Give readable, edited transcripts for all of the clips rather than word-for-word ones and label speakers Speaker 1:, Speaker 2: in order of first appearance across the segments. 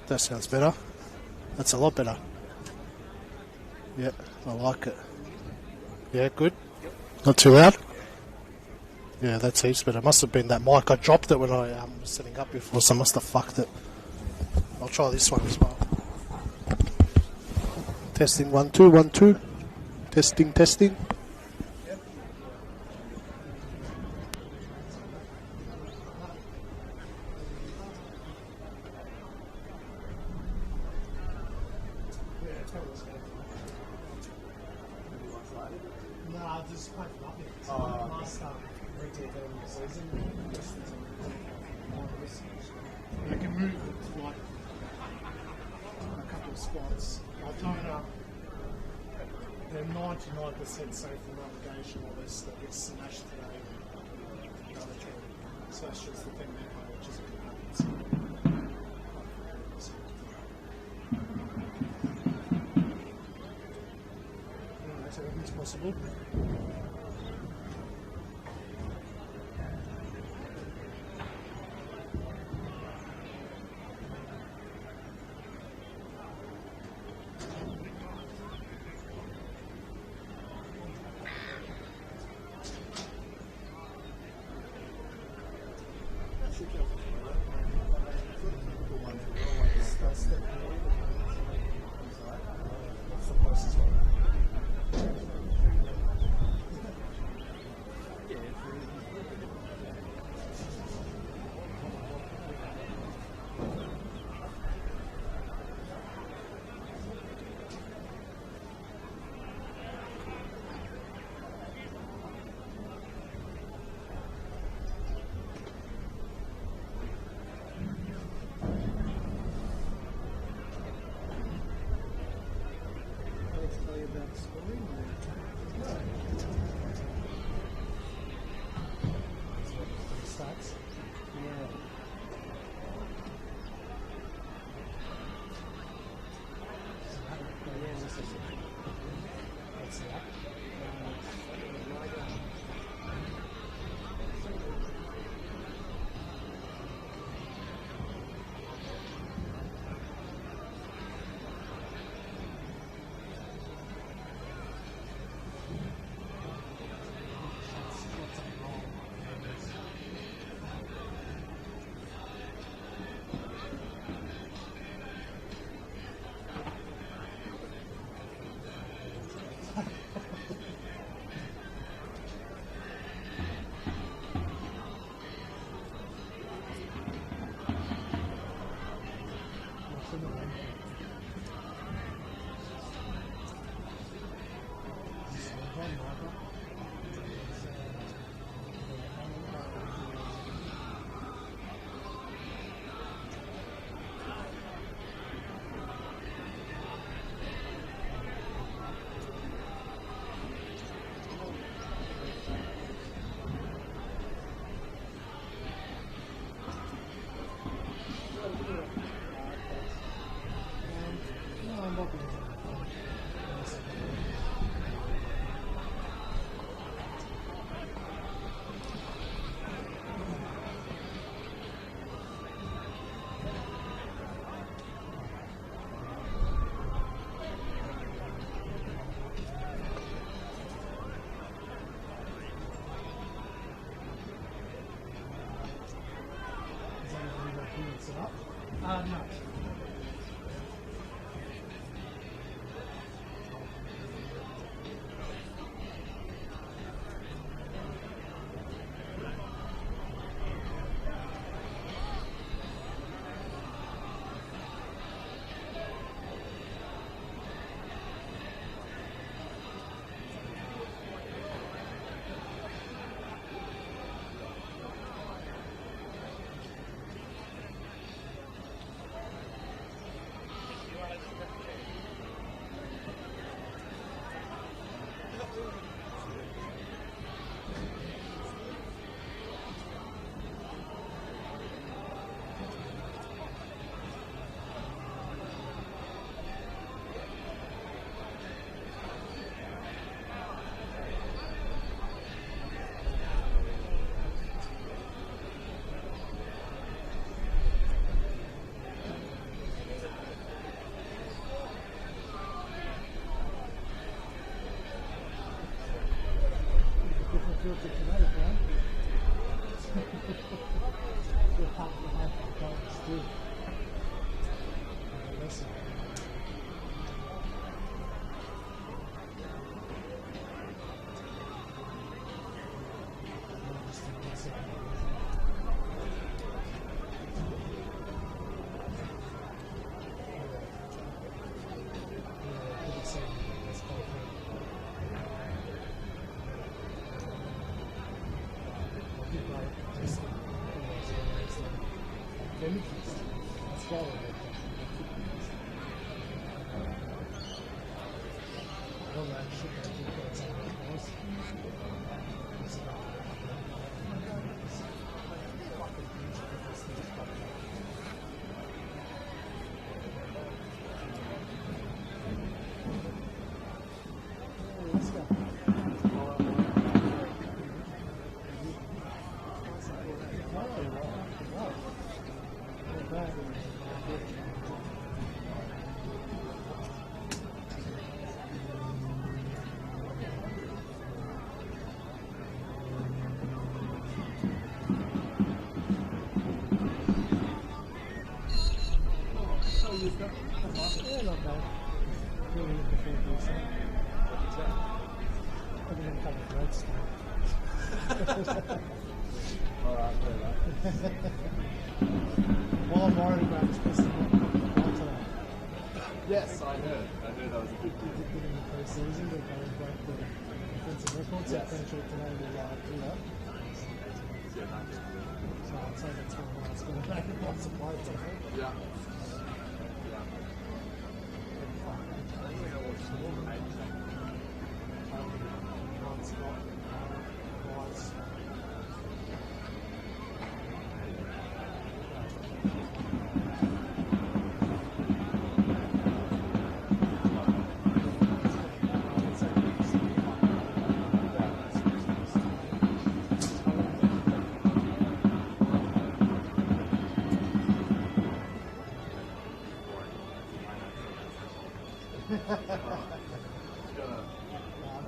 Speaker 1: That sounds better. That's a lot better. Yeah, I like it. Yeah, good. Not too loud? Yeah, that's heaps better. Must have been that mic. I dropped it when I was setting up before, so I must have fucked it. I'll try this one as well. Testing 1 2 1 2. Testing testing. They can move it like a couple of spots. Altona, they're 99% safe for navigation, or they get smashed today. So that's just the thing there, which is a good happens. So everything's possible. No.
Speaker 2: Well, I'm worried about this Preston Altona.
Speaker 3: Yes, I heard. I heard that was a big deal.
Speaker 2: In the pre-season, but they broke the defensive record, so potentially today will do that. So I'd say that's one of the last going back and lots of players, I think.
Speaker 3: Yeah.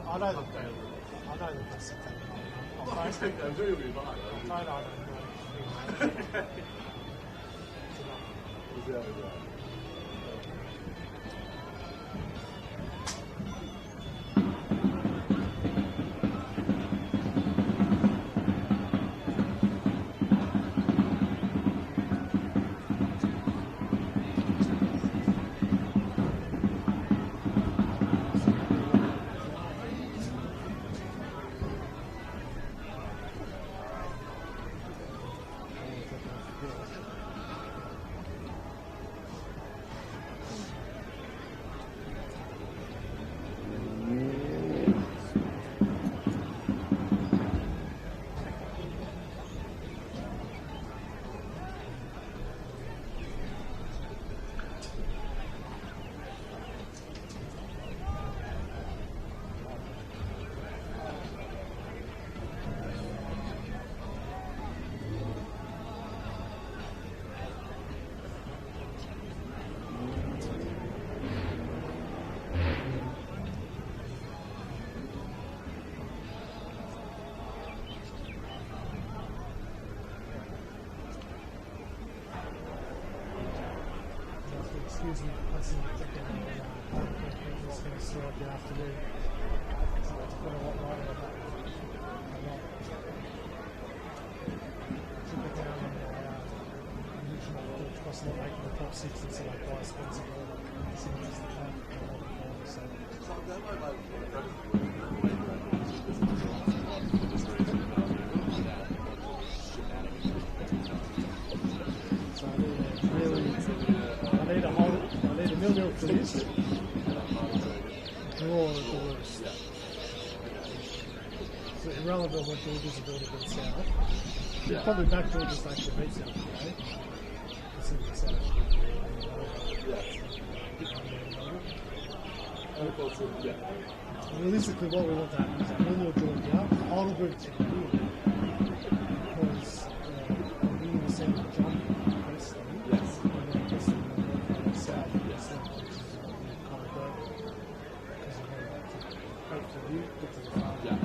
Speaker 2: I know the best thing.
Speaker 3: I'm sure you'll be fine.
Speaker 2: I don't know. Excuse me, that's just going to start the afternoon. So it's been a lot lighter than that. Should be down in the original cost not making the top 6 and so like quite expensive. It's interesting to have so. So I need a 0-0 for this. Draw is the worst. So irrelevant what Georgia's ability against South.
Speaker 3: Yeah.
Speaker 2: Probably back Georgia's to actually beat South today. Considering South.
Speaker 3: Yeah.
Speaker 2: Realistically, what we want to happen is that 0-0 Georgia, Heidelberg to win. Because they're winning the second jump in Preston.
Speaker 3: Yes.
Speaker 2: And then Preston will go for South. Yes. Hopefully, get to the final.
Speaker 3: Yeah.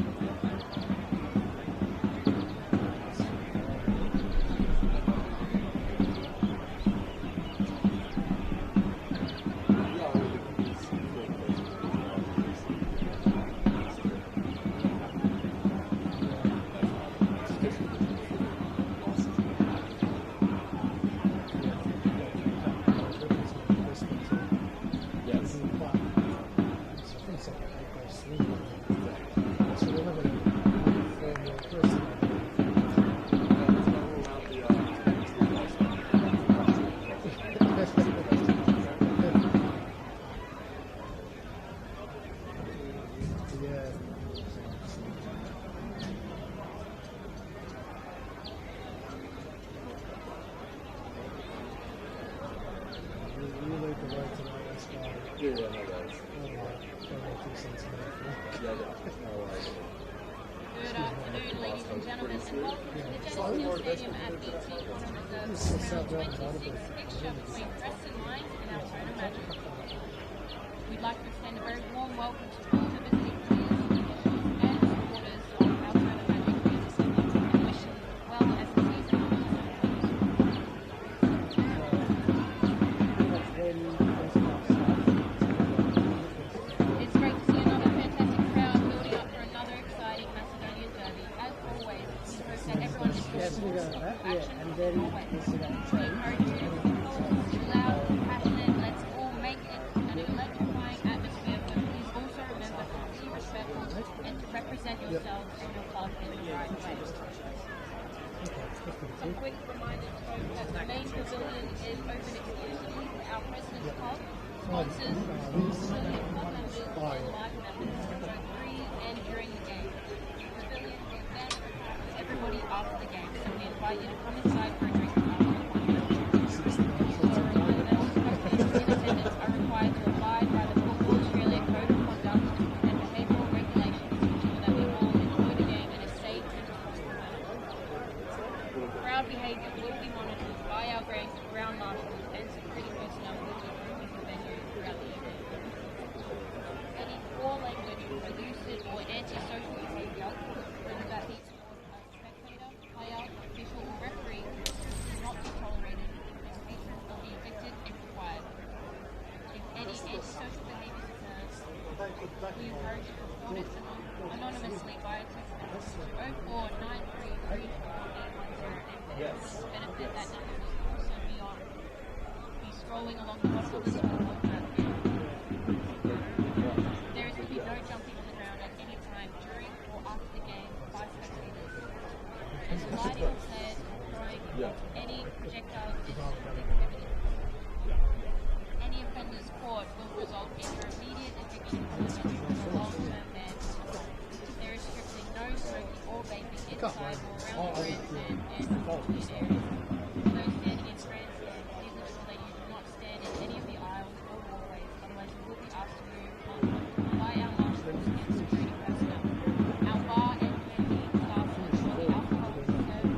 Speaker 2: cents a minute.
Speaker 3: Yeah, yeah. No worries.
Speaker 4: Good afternoon, ladies and gentlemen, and welcome to the Geneseo Stadium at BT Honor Reserve Round 26 fixture between Preston Lions and Altona Magic. We'd like to extend a very warm welcome to all the visiting players, and supporters of Altona Magic and wish them well as the season It's great to see another fantastic crowd building up for another exciting Macedonian derby. As always, we hope that everyone enjoys the action always. We encourage you to be loud, passionate, let's all make it an electrifying atmosphere, but please also remember to be respectful and to represent yourselves and your club in the right way. Some quick reminders that the main pavilion is open exclusively to our President's Club, sponsors, affiliate club members, and live members, both pre and during the game. The pavilion is then open to everybody after the game, so we invite you to come inside for a drink after the concert. Also a reminder that all customers in attendance are required to abide by the Football Australia Code of Conduct and behavioural regulations to ensure that we all enjoy the game in a safe and responsible manner. Crowd behaviour will be monitored by our ground marshals and security personnel will be roaming the venue throughout the evening. Any poor language, abusive or antisocial behaviour, whether that be towards a spectator, player, official or referee, is not be tolerated and patrons will be evicted if required. If any antisocial behaviour occurs, we encourage you to report it anonymously via text message to 0493 benefit that number will also be scrolling along the bottom of the scoreboard platform. There is to be no jumping on the ground at any time during or after the game by spectators. And the lighting of players or throwing any projectiles is prohibited. Any offenders caught will result in your immediate eviction from the venue with a long-term ban. There is strictly no smoking or vaping inside or around the grandstand and pavilion areas. For those standing in grandstand, please ensure that you do not stand in any of the aisles or walkways, otherwise you will be asked to move by our marshals and security personnel. Our bar and canteen staff will ensure the alcohol is served.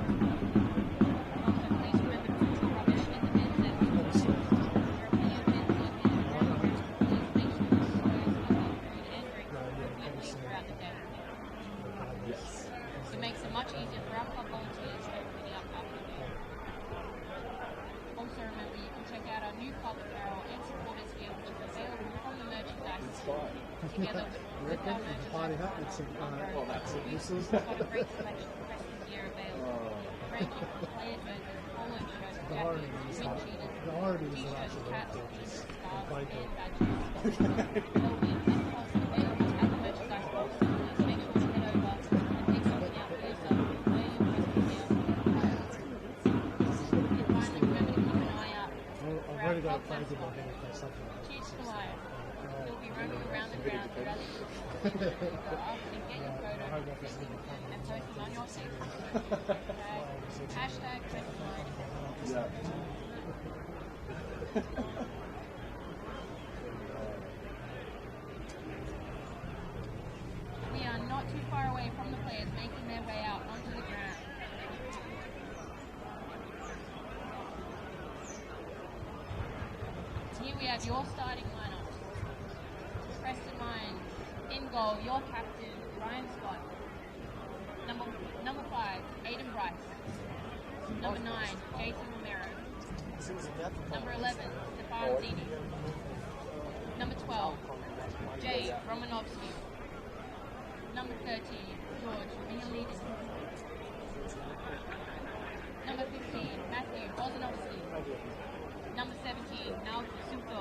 Speaker 4: Also, please remember to put your rubbish in the bins as we walk in. There are plenty of bins located around the room. Please make sure to dispose of your food and drink appropriately throughout the day. It makes it much easier for our club volunteers to clean up after the game. Also remember, you can check out our new club apparel and supporters gear, which is available from the merchandise together with our merchandise. We've got a great selection of Preston gear available, ranging from player jerseys, polo shirts, jackets, wind cheaters, t-shirts, caps, pins, scarves, and badges. There'll be a cost available at the merchandise box, so please make sure to head over and pick something out for yourself and wear your Preston gear. And finally, remember to keep an eye out for our club mascot. Cheers to Lion. He'll be roaming around the ground throughout the evening. Go up and get your photo and post them on your Facebook. Hashtag Preston Lion. We are not too far away from the players making their way out onto the ground. Here we have your starting lineup. Preston Lions. In goal, your captain, Ryan Scott. Number 5, Aiden Bryce. Number 9, Jason Romero. Number 11, Stefan Zini. Number 12, Jay Romanovsky. Number 13, George Mihalidis. Number 15, Matthew Bozanovsky. Number 17, Mal Suto.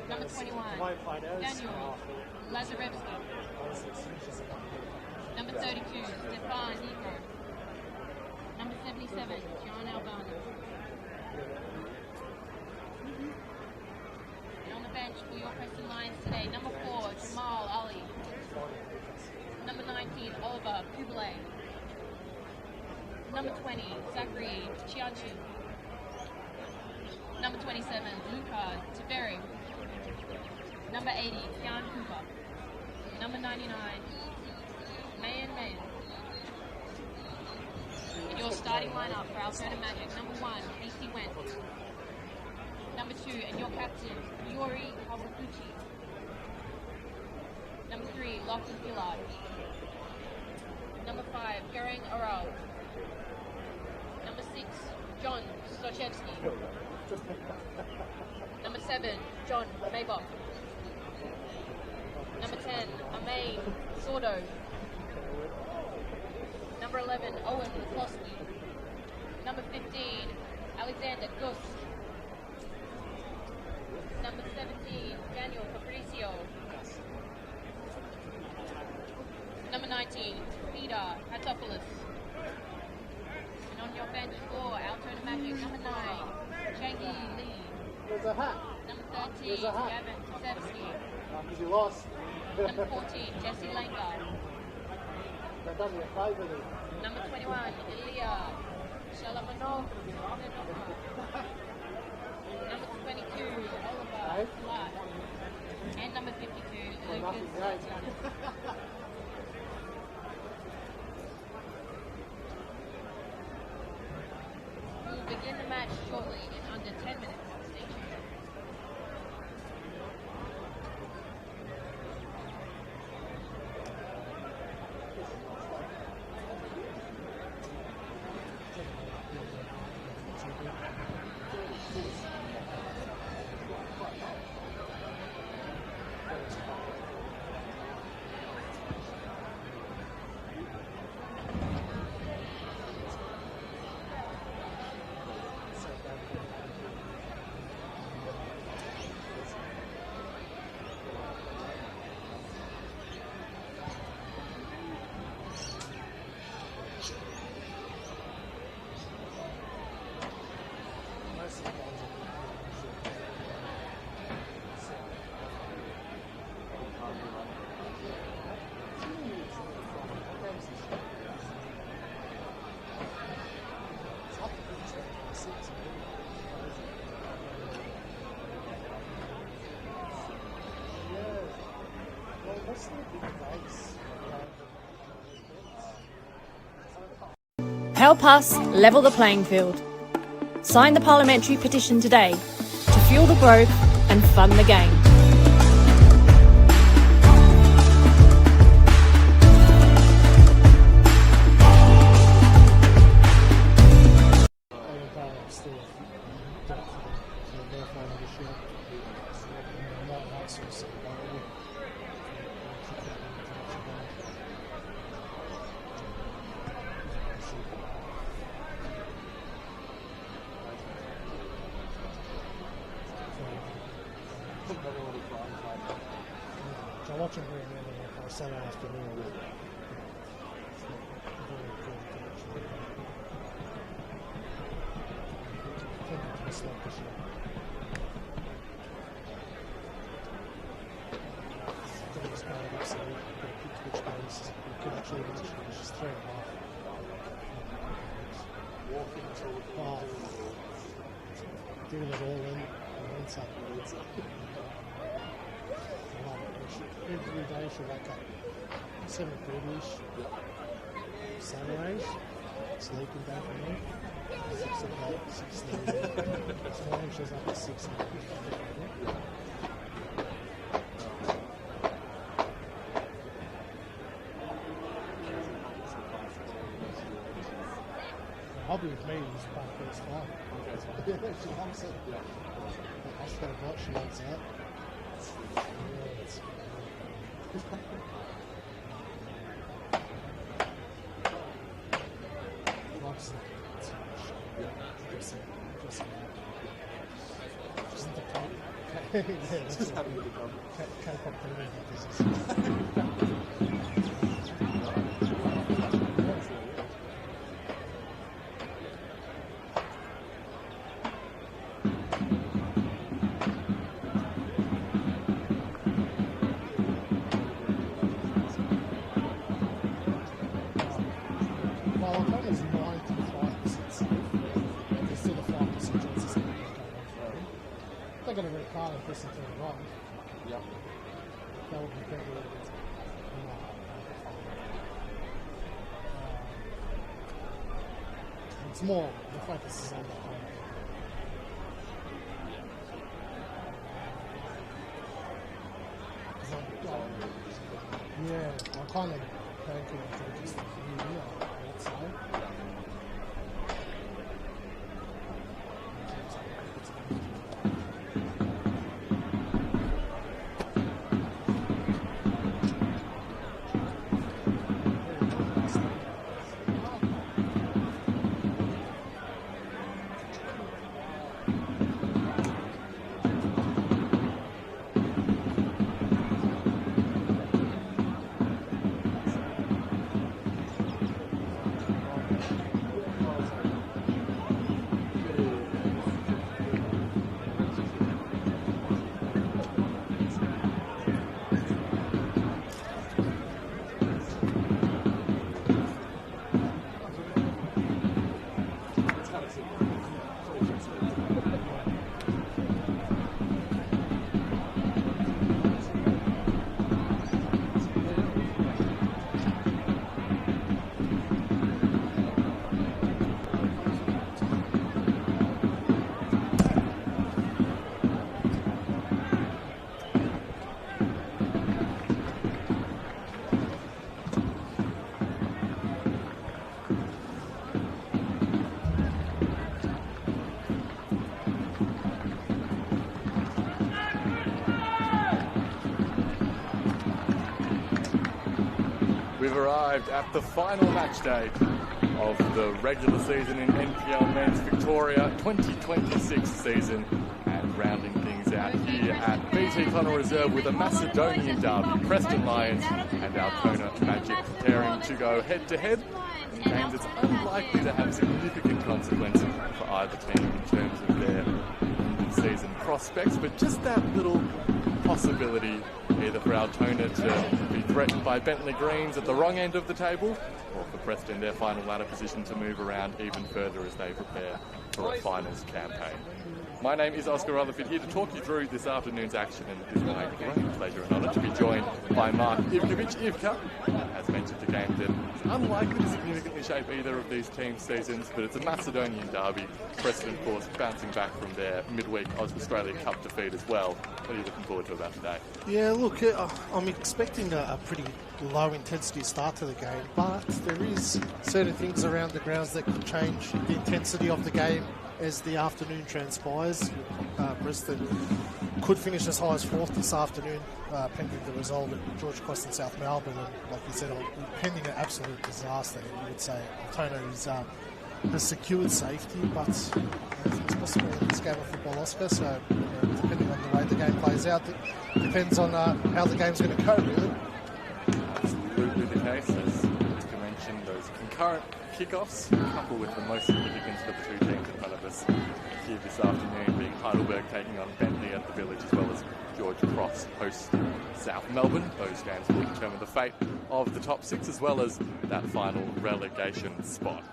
Speaker 4: Number 21, Daniel Lazarevsky. Number 32, Stefan Nico. Number 77, John Albano. And on the bench for your Preston Lions today, number 4, Jamal Ali. Number 19, Oliver Kubale. Number 20, Zachary Chianchin. Number 27, Luca Tiberi. Number 80, Kian Cooper. Number 99, Mayan. In your starting lineup for Altona Magic, number 1, Casey Wentz. Number 2, and your captain, Yuri Kawaguchi. Number 3, Lachlan Gillard. Number 5, Gerang Oral. Number 6, John Stochevsky. Number 7, John Maybach. Number 10, Amain Sordo. Number 11, Owen McCloskey. Number 15, Alexander Gust. Number 17, Daniel Fabricio. Number 19, Peter Hatopoulos. And on your bench for Altona Magic, number 9, Changi Lee.
Speaker 2: There's a hat.
Speaker 4: Number 13,
Speaker 2: There's a hat.
Speaker 4: Gavin Kusevsky.
Speaker 2: Because you lost.
Speaker 4: Number 14, Jesse Langer.
Speaker 2: They've done you a favour then.
Speaker 4: Number 21, Ilya Shalamanov. Number 22, Oliver
Speaker 2: Hey?
Speaker 4: Clark. And number 52,
Speaker 2: Well,
Speaker 4: Lucas
Speaker 2: nothing great.
Speaker 4: Sutton. We'll begin the match shortly in under 10 minutes. Stay tuned.
Speaker 5: Help us level the playing field. Sign the parliamentary petition today to fuel the growth and fund the game.
Speaker 2: I watch him here and there on Sunday afternoon. Very good actually. I think it's just like this year. I think it's kind of absolute. Which goes, you could actually reach just 3.5. Oh, giving it all in and then some. I love it. Every day she wake up 7:30ish. Sun rays, sleeping back on me. 6 o'clock, 6:30. This morning she was up at 6 o'clock. The hobby with me is playing first time. Yeah, she loves it. I just got a watch, she loves that. Yeah, it's loves it. Just the K-pop Well, Altona's 95% safe. There's still a 5% chance of something going on. They're going to red card and press into the right.
Speaker 3: Yep.
Speaker 2: that would depend a little bit. It's more the focus is on the home. Yeah, I'm kind of banking on just a new year, I'd say.
Speaker 3: We've arrived at the final match day of the regular season in NPL Men's Victoria 2026 season, and rounding things out here at BT Connor Reserve with a Macedonian derby, Preston Lions and Altona Magic preparing to go head-to-head in games that's unlikely to have significant consequence for either team in terms of their season prospects, but just that little possibility either for Altona to be threatened by Bentley Greens at the wrong end of the table, or for Preston their final ladder position to move around even further as they prepare for a finals campaign. My name is Oscar Rutherford, here to talk you through this afternoon's action, and it is my great pleasure and honour to be joined by Mark Ivkovic. Ivka, as mentioned, a game that is unlikely to significantly shape either of these teams' seasons, but it's a Macedonian derby. Preston, of course, bouncing back from their midweek Australia Cup defeat as well. What are you looking forward to about today?
Speaker 1: Yeah, look, I'm expecting a pretty low-intensity start to the game, but there is certain things around the grounds that could change the intensity of the game as the afternoon transpires. Preston could finish as high as fourth this afternoon, pending the result at George Cross in South Melbourne. And like you said, pending an absolute disaster, you would say Altona has secured safety, but it's possible in this game of football, Oscar. So depending on the way the game plays out, it depends on how the game's going to go, really.
Speaker 3: Absolutely the case, as you mentioned, those concurrent kickoffs, coupled with the most significance for the two teams in front of us here this afternoon, being Heidelberg taking on Bentley at the Village, as well as George Cross hosts South Melbourne. Those games will determine the fate of the top six, as well as that final relegation spot.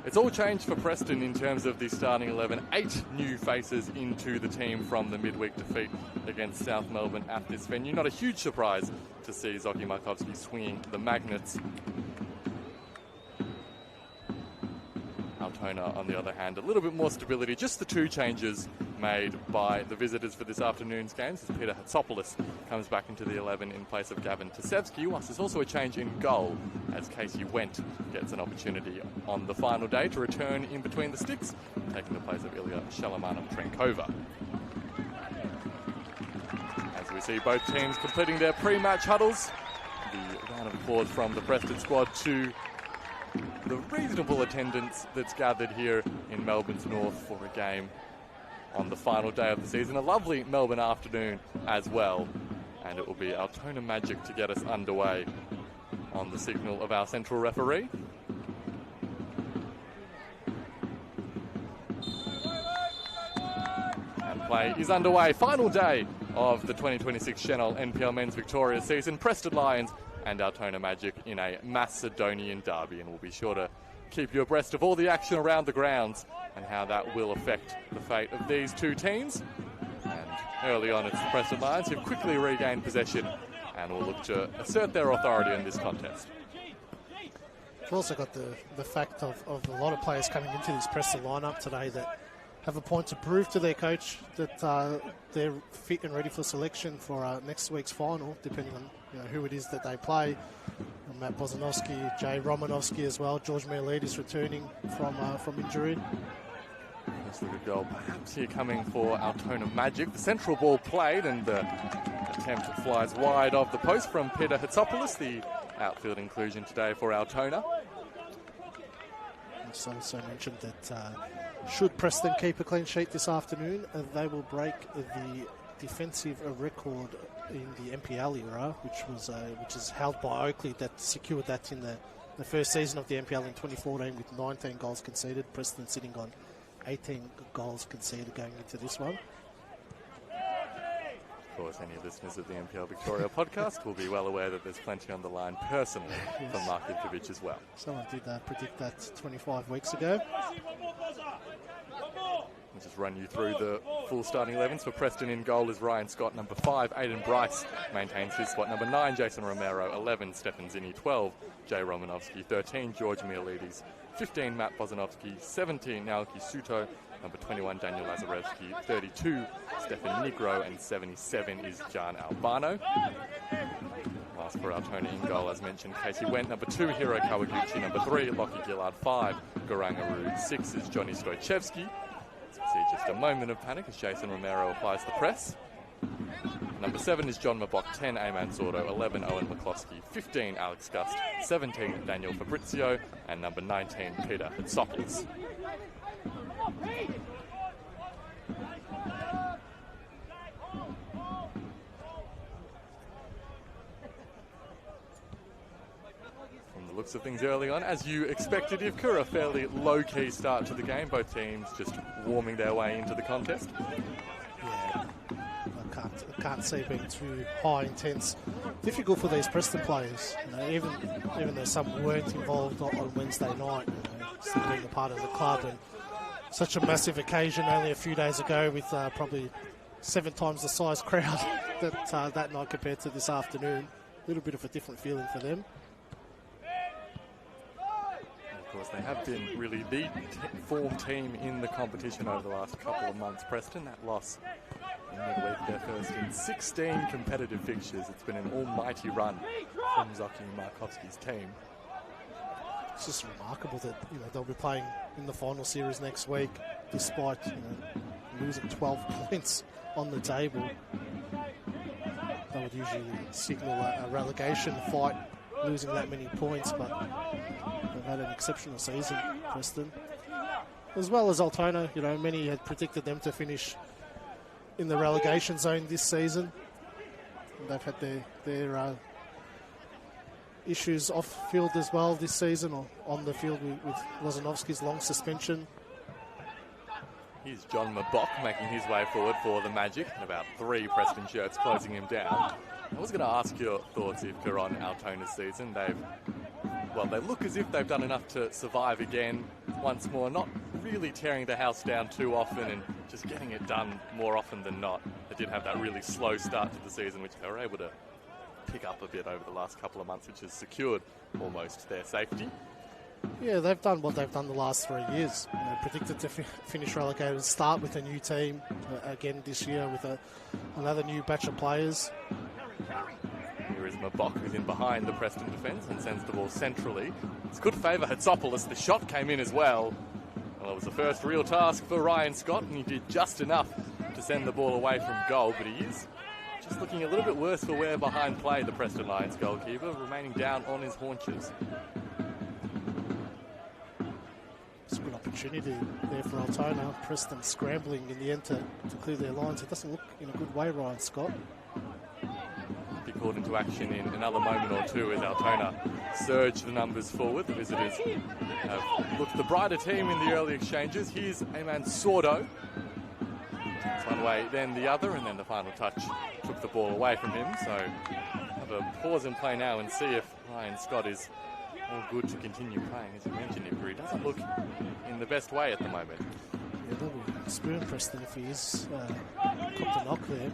Speaker 3: It's all changed for Preston in terms of the starting 11. 8 new faces into the team from the midweek defeat against South Melbourne at this venue. Not a huge surprise to see Zoki Markovski swinging the magnets. Altona, on the other hand, a little bit more stability. Just the 2 changes made by the visitors for this afternoon's games, as Peter Hatsopoulos comes back into the 11 in place of Gavin Tasevsky. Whilst there's also a change in goal, as Casey Wendt gets an opportunity on the final day to return in between the sticks, taking the place of Ilya Shalamanov-Trenkova. As we see both teams completing their pre-match huddles, the round of applause from the Preston squad to the reasonable attendance that's gathered here in Melbourne's north for a game on the final day of the season. A lovely Melbourne afternoon as well, and it will be Altona Magic to get us underway on the signal of our central referee. And play is underway. Final day of the 2026 Senol NPL Men's Victoria season. Preston Lions and Altona Magic in a Macedonian derby, and we'll be sure to keep you abreast of all the action around the grounds and how that will affect the fate of these two teams. And early on, it's the Preston Lions who've quickly regained possession and will look to assert their authority in this contest.
Speaker 1: We've also got the fact of a lot of players coming into this Preston lineup today that have a point to prove to their coach that they're fit and ready for selection for next week's final, depending on who it is that they play. Matt Bozanovsky, Jay Romanovsky as well. George Mialidis returning from injury.
Speaker 3: That's a good goal. Perhaps here coming for Altona Magic. The central ball played and the attempt flies wide of the post from Peter Hatsopoulos, the outfield inclusion today for Altona.
Speaker 1: I also mentioned that should Preston keep a clean sheet this afternoon, they will break the defensive record in the NPL era, which is held by Oakley, that secured that in the first season of the NPL in 2014 with 19 goals conceded. Preston sitting on 18 goals conceded going into this one.
Speaker 3: Of course, any listeners of the NPL Victoria podcast will be well aware that there's plenty on the line personally for Mark Ivkovic as well.
Speaker 1: Someone did predict that 25 weeks ago.
Speaker 3: I'll just run you through the full starting 11s. For Preston in goal is Ryan Scott. Number 5, Aidan Bryce maintains his spot. Number 9, Jason Romero. 11, Stefan Zinni. 12, Jay Romanovsky. 13, George Mialidis. 15, Matt Bozanovsky. 17, Naoki Suto. Number 21, Daniel Lazarevsky. 32, Stefan Nigro. And 77 is Jan Albano. Last for Altona in goal, as mentioned, Casey Wendt. Number 2, Hiro Kawaguchi. Number 3, Lockie Gillard. 5, Garangaroo. 6 is Johnny Stojchevsky. See just a moment of panic as Jason Romero applies the press. Number 7 is John Mabok, 10 Ayman Sordo, 11 Owen McCloskey, 15 Alex Gust, 17 Daniel Fabrizio, and number 19 Peter Hatsopoulos. Looks of things early on, as you expected, Ivka, a fairly low-key start to the game. Both teams just warming their way into the contest.
Speaker 1: Yeah, I can't see it being too high intense. Difficult for these Preston players, even though some weren't involved on Wednesday night, still being a part of the club, and such a massive occasion only a few days ago with probably 7 times the size crowd that night compared to this afternoon. A little bit of a different feeling for them.
Speaker 3: Of course, they have been really the form team in the competition over the last couple of months. Preston, that loss in midweek, their first in 16 competitive fixtures. It's been an almighty run from Zoki and Markovsky's team.
Speaker 1: It's just remarkable that they'll be playing in the final series next week, despite losing 12 points on the table. That would usually signal a relegation fight, losing that many points, but they've had an exceptional season, Preston. As well as Altona, many had predicted them to finish in the relegation zone this season. And they've had their issues off field as well this season, or on the field with Lozanovsky's long suspension.
Speaker 3: Here's John Mabok making his way forward for the Magic, and about 3 Preston shirts closing him down. I was going to ask your thoughts, Ivka, on Altona's season. They look as if they've done enough to survive again once more, not really tearing the house down too often and just getting it done more often than not. They did have that really slow start to the season, which they were able to pick up a bit over the last couple of months, which has secured almost their safety.
Speaker 1: Yeah, they've done what they've done the last 3 years. Predicted to finish relegated, start with a new team again this year with another new batch of players.
Speaker 3: Here is Mabok, who's in behind the Preston defence and sends the ball centrally. It's good favour Hatsopoulos. The shot came in as well. Well, it was the first real task for Ryan Scott, and he did just enough to send the ball away from goal, but he is just looking a little bit worse for wear behind play, the Preston Lions goalkeeper, remaining down on his haunches.
Speaker 1: It's a good opportunity there for Altona. Preston scrambling in the end to clear their lines. It doesn't look in a good way, Ryan Scott.
Speaker 3: Be called into action in another moment or two as Altona surge the numbers forward. The visitors have looked the brighter team in the early exchanges. Here's Ayman Sordo. It's one way, then the other, and then the final touch took the ball away from him. So have a pause in play now and see if Ryan Scott is all good to continue playing. As you mentioned, he doesn't look in the best way at the moment.
Speaker 1: Yeah, they'll be spoon Preston if he is copped a knock there.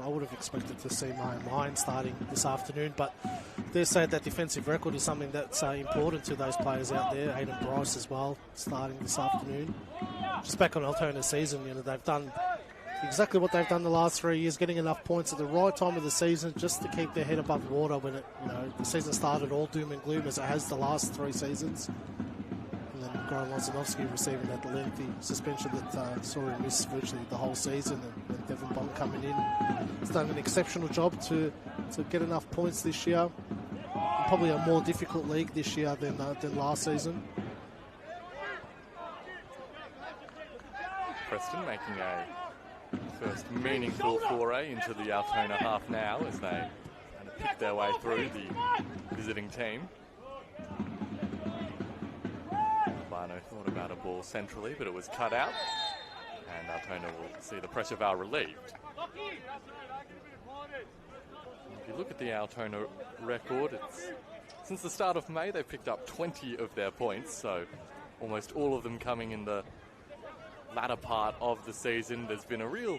Speaker 1: I would have expected to see Mine starting this afternoon, but they say that defensive record is something that's important to those players out there. Aidan Bryce as well, starting this afternoon. Just back on Altona's season, they've done exactly what they've done the last 3 years, getting enough points at the right time of the season just to keep their head above water when the season started all doom and gloom as it has the last 3 seasons. And then Goran Lozanovsky receiving that lengthy suspension that saw him miss virtually the whole season, and Devon Bond coming in. He's done an exceptional job to get enough points this year. And probably a more difficult league this year than last season.
Speaker 3: Preston making a first meaningful foray into the Altona half now as they kind of pick their way through the visiting team. Albano thought about a ball centrally, but it was cut out, and Altona will see the pressure valve relieved. If you look at the Altona record, since the start of May they've picked up 20 of their points, so almost all of them coming in the latter part of the season. There's been a real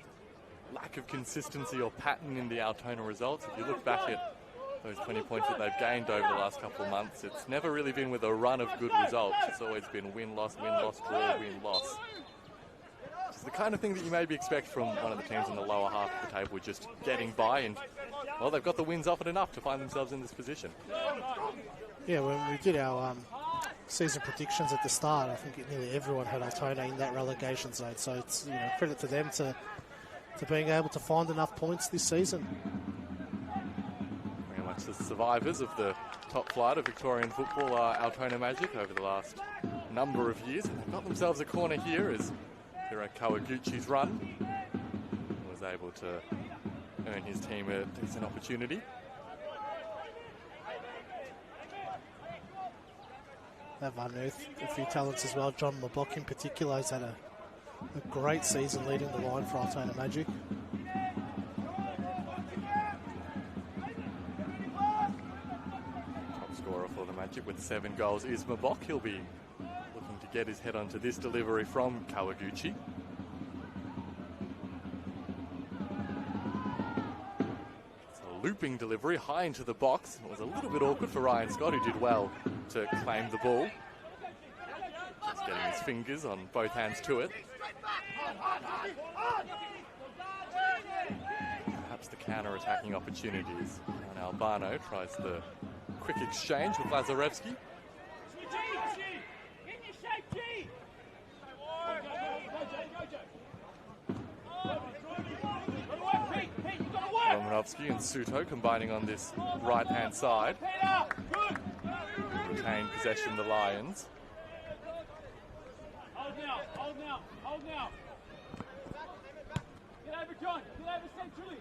Speaker 3: lack of consistency or pattern in the Altona results. If you look back at those 20 points that they've gained over the last couple of months, it's never really been with a run of good results. It's always been win-loss, win-loss, draw, win-loss. It's the kind of thing that you maybe expect from one of the teams in the lower half of the table, just getting by, and well, they've got the wins off it enough to find themselves in this position.
Speaker 1: Yeah, when we did our season predictions at the start, I think nearly everyone had Altona in that relegation zone. So it's credit to them to being able to find enough points this season.
Speaker 3: Very much the survivors of the top flight of Victorian football are Altona Magic over the last number of years. And they've got themselves a corner here as Hiro Kawaguchi's run was able to earn his team a decent opportunity.
Speaker 1: They've unearthed a few talents as well. John Mabok in particular has had a great season leading the line for Altona Magic.
Speaker 3: Top scorer for the Magic with 7 goals is Mabok. He'll be looking to get his head onto this delivery from Kawaguchi. It's a looping delivery high into the box. It was a little bit awkward for Ryan Scott, who did well to claim the ball. Just getting his fingers on both hands to it. Perhaps the counter-attacking opportunities. And Albano tries the quick exchange with Lazarevski. Romanovsky and Suto combining on this right-hand side. Retain possession, the Lions.
Speaker 6: Hold now. Get over, John. Get over centrally.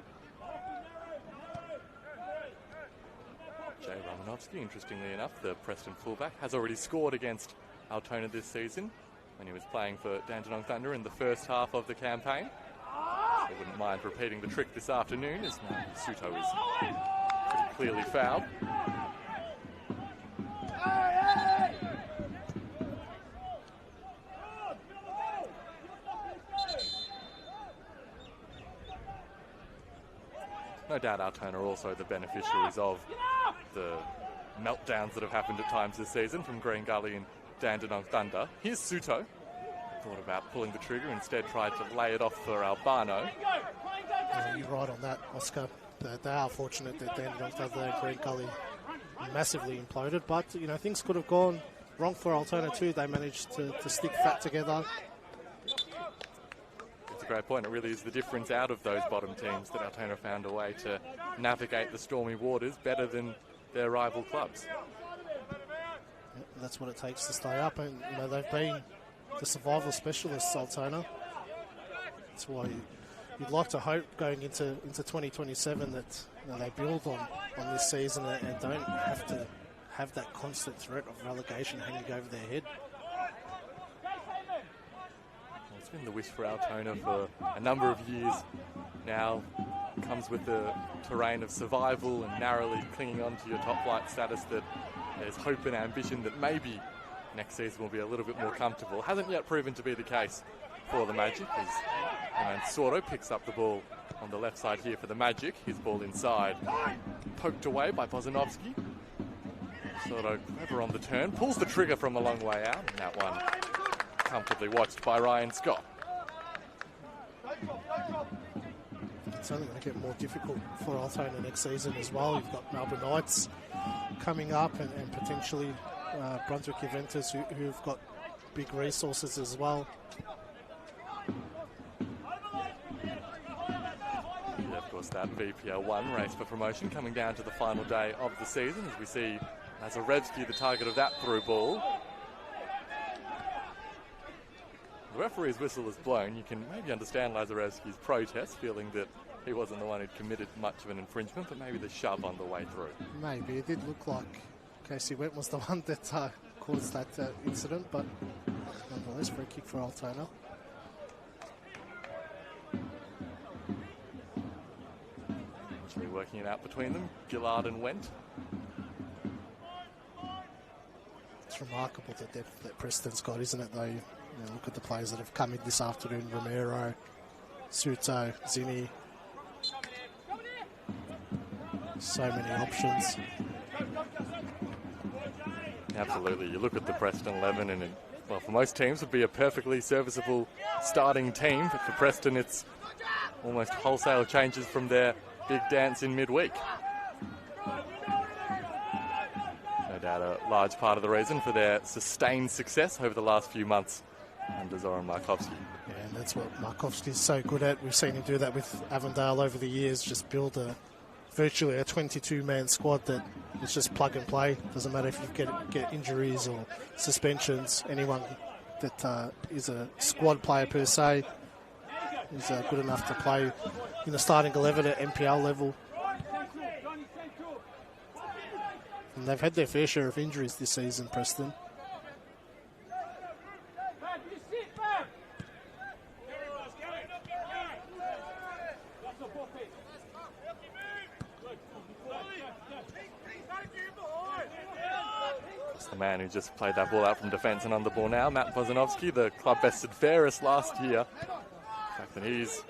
Speaker 3: Jay Romanovsky, interestingly enough, the Preston fullback, has already scored against Altona this season when he was playing for Dandenong Thunder in the first half of the campaign. I wouldn't mind repeating the trick this afternoon, as Suto is pretty clearly fouled. No doubt Altona are also the beneficiaries of the meltdowns that have happened at times this season from Green Gully and Dandenong Thunder. Here's Suto. Thought about pulling the trigger, instead tried to lay it off for Albano.
Speaker 1: You're right on that, Oscar. They are fortunate that Dandenong Thunder and Green Gully massively imploded, but things could have gone wrong for Altona too. They managed to stick fat together.
Speaker 3: It's a great point. It really is the difference out of those bottom teams that Altona found a way to navigate the stormy waters better than their rival clubs.
Speaker 1: Yep, that's what it takes to stay up, and they've been the survival specialists, Altona. That's why you'd like to hope going into 2027 that they build on this season and don't have to have that constant threat of relegation hanging over their head.
Speaker 3: It's been the wish for Altona for a number of years now. It comes with the terrain of survival and narrowly clinging on to your top flight status, that there's hope and ambition that maybe next season will be a little bit more comfortable. Hasn't yet proven to be the case for the Magic as Soto picks up the ball on the left side here for the Magic. His ball inside, poked away by Bozanovsky. Soto clever on the turn, pulls the trigger from a long way out, and that one comfortably watched by Ryan Scott.
Speaker 1: It's only going to get more difficult for Altona next season as well. You've got Melbourne Knights coming up and potentially Brunswick Juventus who've got big resources as well.
Speaker 3: Yeah, of course, that VPL 1 race for promotion coming down to the final day of the season as we see Lazarevsky the target of that through ball. The referee's whistle is blown. You can maybe understand Lazarevsky's protest, feeling that he wasn't the one who'd committed much of an infringement, but maybe the shove on the way through.
Speaker 1: Maybe. It did look like Casey Went was the one that caused that incident, but nonetheless, free kick for Altona.
Speaker 3: Actually working it out between them, Gillard and Went.
Speaker 1: It's remarkable the depth that Preston's got, isn't it, though? You know, look at the players that have come in this afternoon. Romero, Suto, Zinni. So many options.
Speaker 3: Absolutely. You look at the Preston 11 and well, for most teams, it would be a perfectly serviceable starting team. But for Preston, it's almost wholesale changes from their big dance in midweek. No doubt a large part of the reason for their sustained success over the last few months under Zoran Markovsky.
Speaker 1: Yeah, and that's what Markovsky's so good at. We've seen him do that with Avondale over the years, just build virtually a 22-man squad that is just plug and play. Doesn't matter if you get injuries or suspensions. Anyone that is a squad player per se is good enough to play in the starting 11 at NPL level. And they've had their fair share of injuries this season, Preston.
Speaker 3: The man who just played that ball out from defence and on the ball now, Matt Bozanovsky, the club bested fairest last year. The fact that he's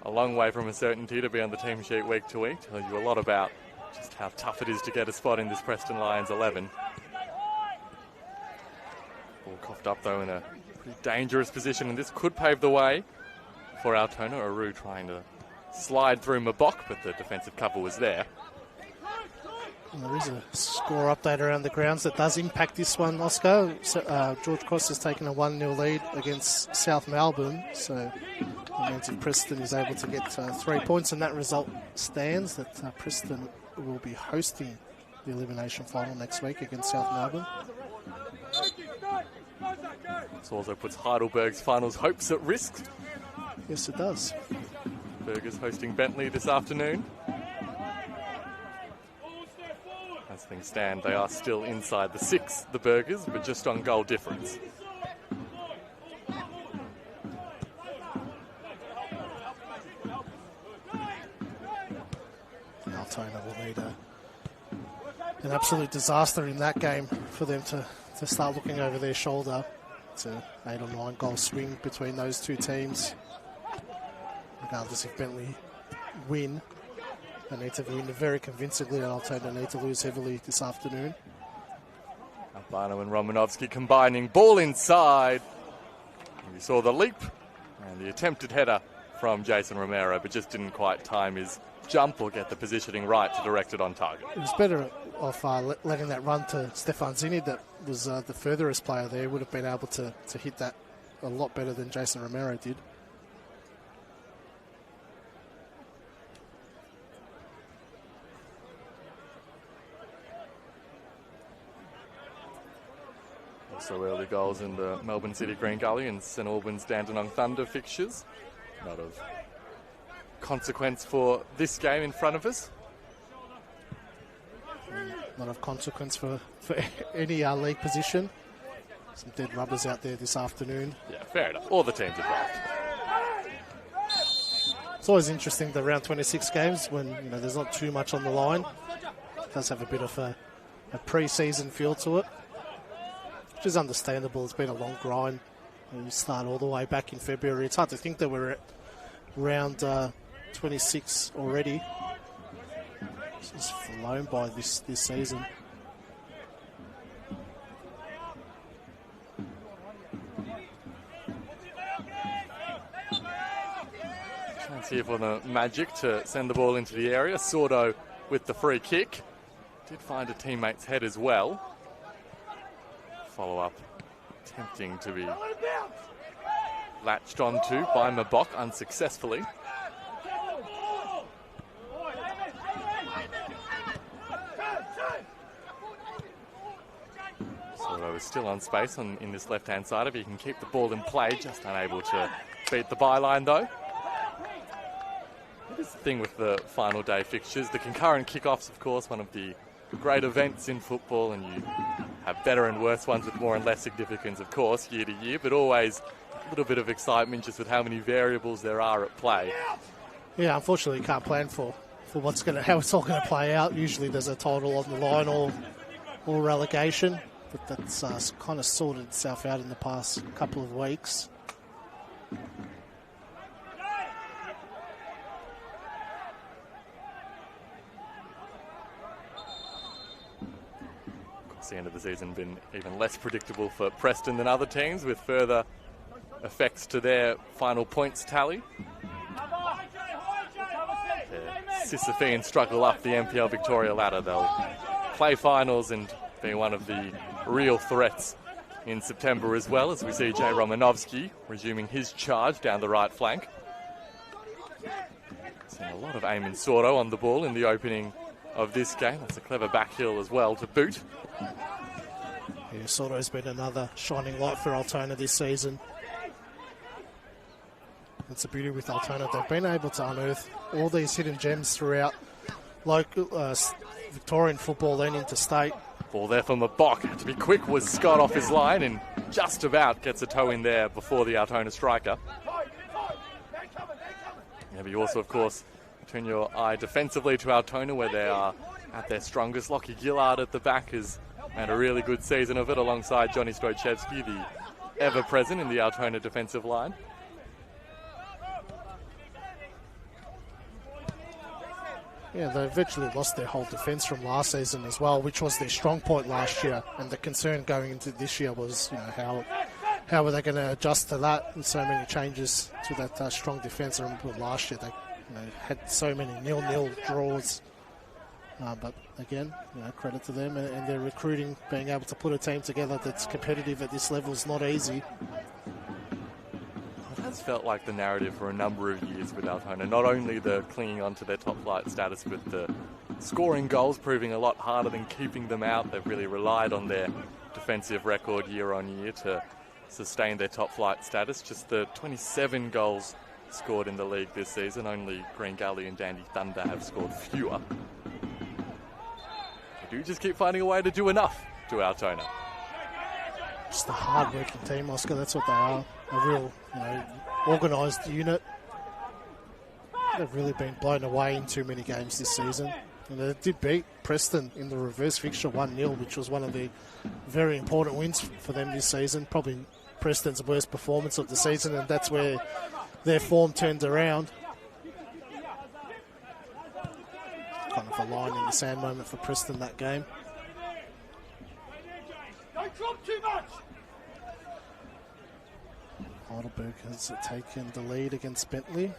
Speaker 3: a long way from a certainty to be on the team sheet week to week tells you a lot about just how tough it is to get a spot in this Preston Lions 11. Ball coughed up though in a pretty dangerous position, and this could pave the way for Altona. Aru trying to slide through Mabok, but the defensive cover was there.
Speaker 1: And there is a score update around the grounds that does impact this one, Oscar. So, George Cross has taken a 1-0 lead against South Melbourne. So that means if Preston is able to get 3 points and that result stands, that Preston will be hosting the elimination final next week against South Melbourne.
Speaker 3: This also puts Heidelberg's finals hopes at risk.
Speaker 1: Yes, it does.
Speaker 3: Burgers hosting Bentley this afternoon. As things stand, they are still inside the 6, the Burgers, but just on goal difference.
Speaker 1: Altona will need an absolute disaster in that game for them to start looking over their shoulder. It's an 8 or 9 goal swing between those two teams. Regardless if Bentley win, they need to win very convincingly, and Altona need to lose heavily this afternoon.
Speaker 3: Albano and Romanovsky combining, ball inside. And we saw the leap and the attempted header from Jason Romero, but just didn't quite time his jump or get the positioning right to direct it on target.
Speaker 1: It was better off letting that run to Stefan Zinni, that was the furthest player there, would have been able to hit that a lot better than Jason Romero did.
Speaker 3: Also early goals in the Melbourne City Green Gully and St Albans Dandenong Thunder fixtures. Not of consequence for this game in front of us.
Speaker 1: A lot of consequence for any league position. Some dead rubbers out there this afternoon.
Speaker 3: Yeah, fair enough. All the teams involved.
Speaker 1: It's always interesting, the round 26 games, when there's not too much on the line. It does have a bit of a pre-season feel to it, which is understandable. It's been a long grind We start all the way back in February. It's hard to think that we're at round 26 already. It's just flown by this season.
Speaker 3: Chance here for the Magic to send the ball into the area. Sordo with the free kick. Did find a teammate's head as well. Follow up, attempting to be latched onto by Mabok unsuccessfully. Sordo is still on space in this left-hand side. If he can keep the ball in play, just unable to beat the byline though. That is the thing with the final day fixtures. The concurrent kickoffs, of course, one of the great events in football, and you have better and worse ones with more and less significance, of course, year to year, but always a little bit of excitement just with how many variables there are at play.
Speaker 1: Yeah, unfortunately, you can't plan for how it's all going to play out. Usually, there's a title on the line or relegation, but that's kind of sorted itself out in the past couple of weeks.
Speaker 3: The end of the season been even less predictable for Preston than other teams, with further effects to their final points tally. The Sisyphean struggle up the NPL Victoria ladder. They'll play finals and be one of the real threats in September as well, as we see Jay Romanovsky resuming his charge down the right flank. Seen a lot of aim and Sordo on the ball in the opening of this game. That's a clever back heel as well to boot.
Speaker 1: Yeah, Sordo's been another shining light for Altona this season. It's a beauty with Altona. They've been able to unearth all these hidden gems throughout local Victorian football and interstate.
Speaker 3: Ball there from Mabok. Had to be quick, was Scott off his line and just about gets a toe in there before the Altona striker. Yeah, but you also, of course, turn your eye defensively to Altona, where they are at their strongest. Lockie Gillard at the back has had a really good season of it, alongside Johnny Stojcevski, the ever-present in the Altona defensive line.
Speaker 1: Yeah, they eventually lost their whole defence from last season as well, which was their strong point last year. And the concern going into this year was, how are they going to adjust to that? And so many changes to that strong defence. I remember last year they had so many 0-0 draws. But again, credit to them and their recruiting, being able to put a team together that's competitive at this level is not easy.
Speaker 3: It has felt like the narrative for a number of years with Altona. Not only the clinging on to their top flight status, with the scoring goals proving a lot harder than keeping them out. They've really relied on their defensive record year on year to sustain their top flight status. Just the 27 goals scored in the league this season. Only Green Gully and Dandy Thunder have scored fewer. They do just keep finding a way to do enough to Altona.
Speaker 1: Just a hard-working team, Oscar. That's what they are. A real, organised unit. They've really been blown away in too many games this season. And they did beat Preston in the reverse fixture 1-0, which was one of the very important wins for them this season. Probably Preston's worst performance of the season, and that's where their form turned around. Kind of a line in the sand moment for Preston that game.
Speaker 6: Don't drop too much.
Speaker 1: Heidelberg has taken the lead against Bentley.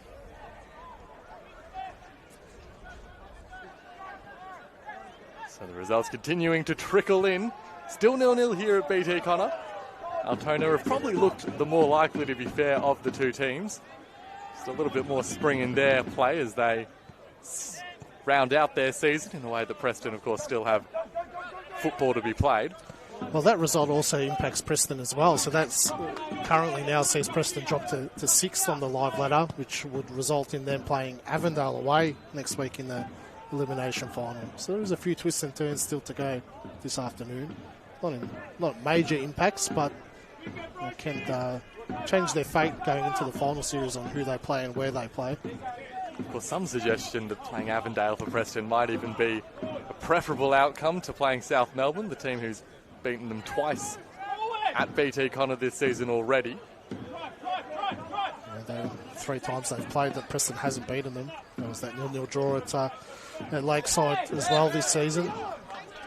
Speaker 3: So the results continuing to trickle in. Still 0-0 here at BT Connor. Altona have probably looked the more likely, to be fair, of the two teams. Just a little bit more spring in their play as they round out their season in a way that Preston, of course, still have football to be played.
Speaker 1: Well, that result also impacts Preston as well. So that's currently now sees Preston drop to 6th on the live ladder, which would result in them playing Avondale away next week in the elimination final. So there's a few twists and turns still to go this afternoon. Not major impacts, but can change their fate going into the final series on who they play and where they play.
Speaker 3: Of course, some suggestion that playing Avondale for Preston might even be a preferable outcome to playing South Melbourne, the team who's beaten them twice at BT Connor this season already.
Speaker 1: 3 times they've played that Preston hasn't beaten them. There was that 0-0 draw at Lakeside as well this season,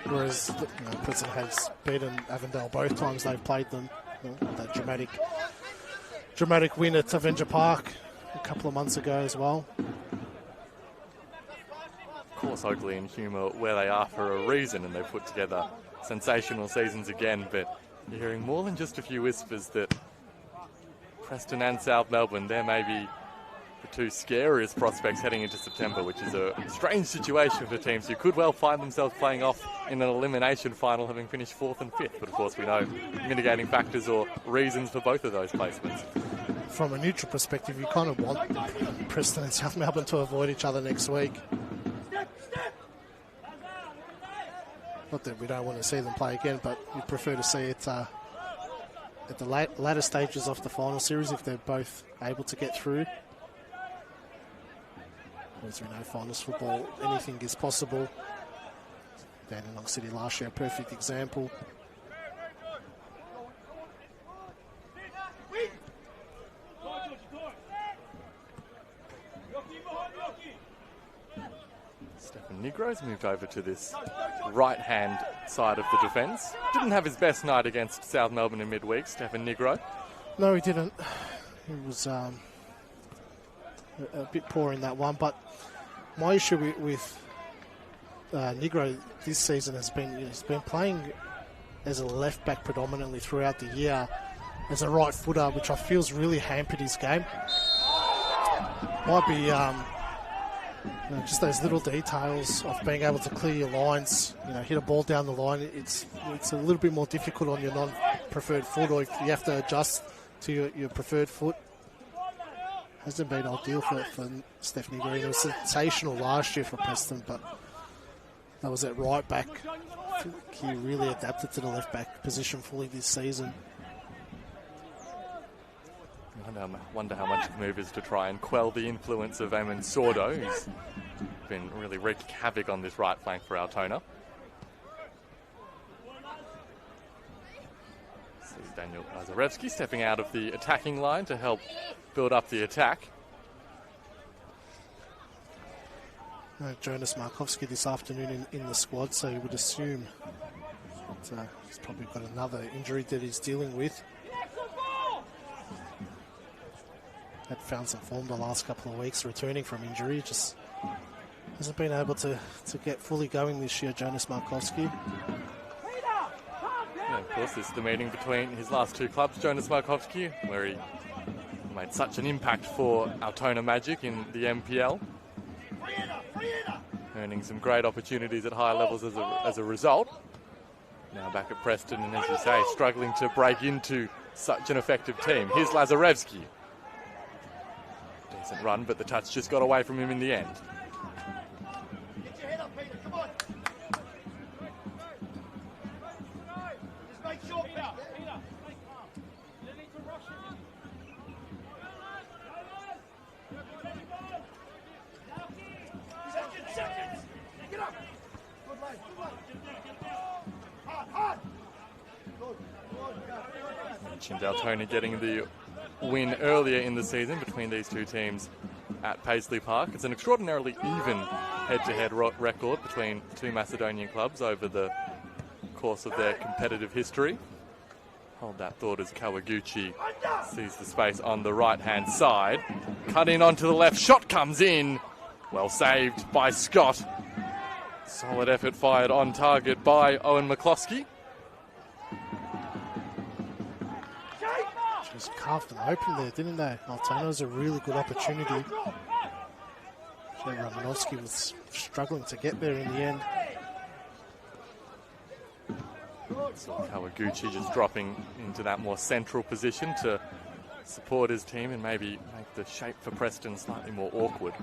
Speaker 1: whereas Preston has beaten Avondale both times they've played them. That dramatic win at Avenger Park a couple of months ago as well.
Speaker 3: Of course, Oakley and Hume are where they are for a reason, and they've put together sensational seasons again, but you're hearing more than just a few whispers that Preston and South Melbourne, there may be the 2 scariest prospects heading into September, which is a strange situation for teams who could well find themselves playing off in an elimination final, having finished 4th and 5th. But of course, we know mitigating factors or reasons for both of those placements.
Speaker 1: From a neutral perspective, you kind of want Preston and South Melbourne to avoid each other next week. Not that we don't want to see them play again, but you prefer to see it at the latter stages of the final series if they're both able to get through. As we know, finals football, anything is possible. Dandenong City last year, a perfect example.
Speaker 3: Stefan Nigro's moved over to this right-hand side of the defence. Didn't have his best night against South Melbourne in midweek, Stefan Nigro.
Speaker 1: No, he didn't. He was a bit poor in that one, but my issue with Nigro this season has been he's been playing as a left back predominantly throughout the year as a right footer, which I feel's really hampered his game. Might be just those little details of being able to clear your lines, hit a ball down the line. It's a little bit more difficult on your non-preferred foot, or if you have to adjust to your preferred foot. Hasn't been ideal for Stephanie Green. It was sensational last year for Preston, but that was at right back. I think he really adapted to the left back position fully this season.
Speaker 3: I wonder how much the move is to try and quell the influence of Eamon Sordo, who's been really wreaking havoc on this right flank for Altona. This is Daniel Lazarevsky stepping out of the attacking line to help build up the attack.
Speaker 1: Jonas Markowski this afternoon in the squad, so you would assume that, he's probably got another injury that he's dealing with. Had found some form the last couple of weeks returning from injury, just hasn't been able to get fully going this year, Jonas Markowski.
Speaker 3: Yeah, of course, this is the meeting between his last 2 clubs, Jonas Markowski, where he made such an impact for Altona Magic in the NPL, earning some great opportunities at high levels as a result. Now back at Preston, and as you say, struggling to break into such an effective team. Here's Lazarevsky. Decent run, but the touch just got away from him in the end.
Speaker 6: Get your head up, Peter, come on. Just make sure, Peter. Stay calm. You don't need to rush it. Seconds. Get up. Good line. Hard.
Speaker 3: Mentioned Altona getting the win earlier in the season between these 2 teams at Paisley Park. It's an extraordinarily even head-to-head record between 2 Macedonian clubs over the course of their competitive history. Hold that thought as Kawaguchi sees the space on the right-hand side. Cut in onto the left, shot comes in. Well saved by Scott. Solid effort fired on target by Owen McCloskey.
Speaker 1: Just carved them open there, didn't they? Altona was a really good opportunity. Romanovsky was struggling to get there in the end.
Speaker 3: Kawaguchi just dropping into that more central position to support his team and maybe make the shape for Preston slightly more awkward.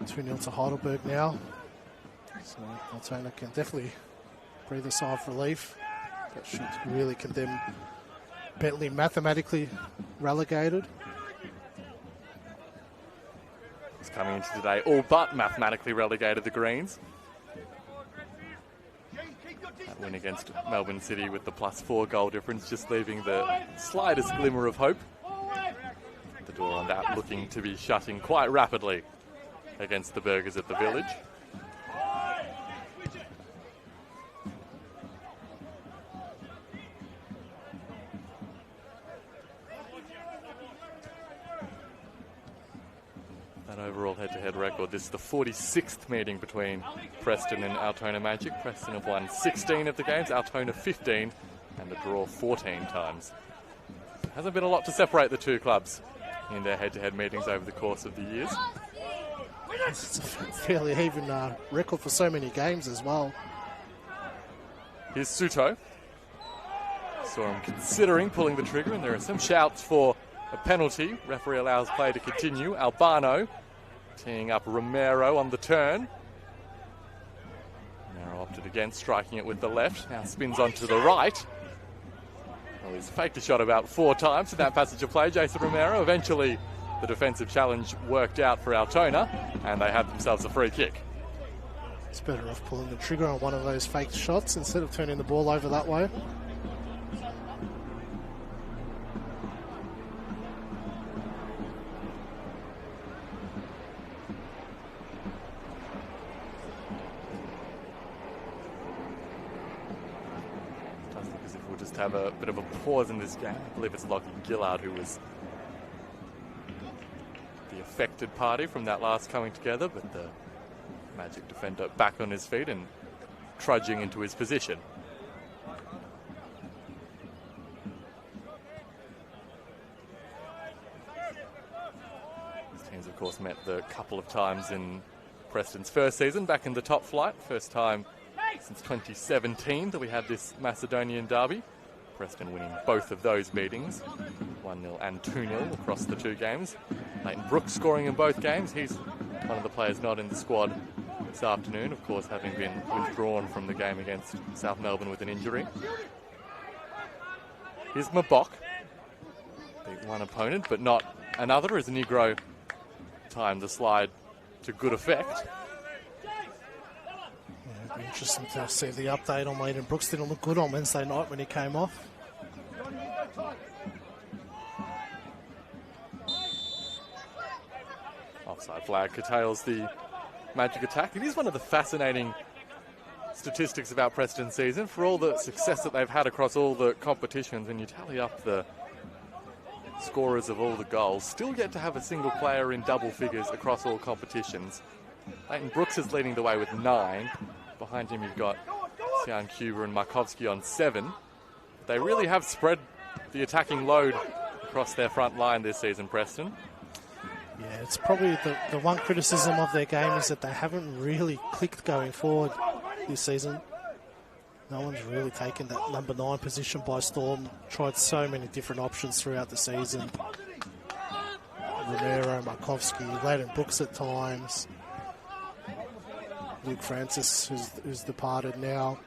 Speaker 1: 2-0 to Heidelberg now. So Altona can definitely breathe a sigh of relief. That should really condemn Bentley mathematically relegated.
Speaker 3: He's coming into today all but mathematically relegated, the Greens. That win against Melbourne City with the +4 goal difference, just leaving the slightest glimmer of hope. The door on that looking to be shutting quite rapidly against the Burgers at the Village. That overall head-to-head record, this is the 46th meeting between Preston and Altona Magic. Preston have won 16 of the games, Altona 15, and a draw 14 times. Hasn't been a lot to separate the two clubs in their head-to-head meetings over the course of the years.
Speaker 1: It's a fairly even record for so many games as well.
Speaker 3: Here's Suto. Saw him considering pulling the trigger, and there are some shouts for a penalty. Referee allows play to continue. Albano teeing up Romero on the turn. Romero opted against striking it with the left. Now spins onto the right. Well, he's faked a shot about 4 times in that passage of play, Jason Romero. Eventually, the defensive challenge worked out for Altona, and they had themselves a free kick.
Speaker 1: It's better off pulling the trigger on one of those faked shots instead of turning the ball over that way.
Speaker 3: Have a bit of a pause in this game. I believe it's Lockie Gillard who was the affected party from that last coming together, but the Magic defender back on his feet and trudging into his position. These teams, of course, met the couple of times in Preston's first season, back in the top flight. First time since 2017 that we had this Macedonian derby. Preston winning both of those meetings, 1-0 and 2-0 across the two games. Leighton Brooks scoring in both games. He's one of the players not in the squad this afternoon, of course, having been withdrawn from the game against South Melbourne with an injury. Here's Mabok. Beat one opponent, but not another, as Negro timed the slide to good effect.
Speaker 1: It'll be interesting to see the update on Leighton Brooks. Didn't look good on Wednesday night when he came off.
Speaker 3: Offside flag curtails the Magic attack. It is one of the fascinating statistics about Preston's season. For all the success that they've had across all the competitions, when you tally up the scorers of all the goals, still yet to have a single player in double figures across all competitions. Leighton Brooks is leading the way with 9. Behind him you've got Sian Cuba and Markovsky on 7. They really have spread the attacking load across their front line this season, Preston.
Speaker 1: Yeah, it's probably the one criticism of their game is that they haven't really clicked going forward this season. No one's really taken that number 9 position by storm. Tried so many different options throughout the season. Romero, Markovsky, Leighton Brooks at times. Luke Francis, who's departed now.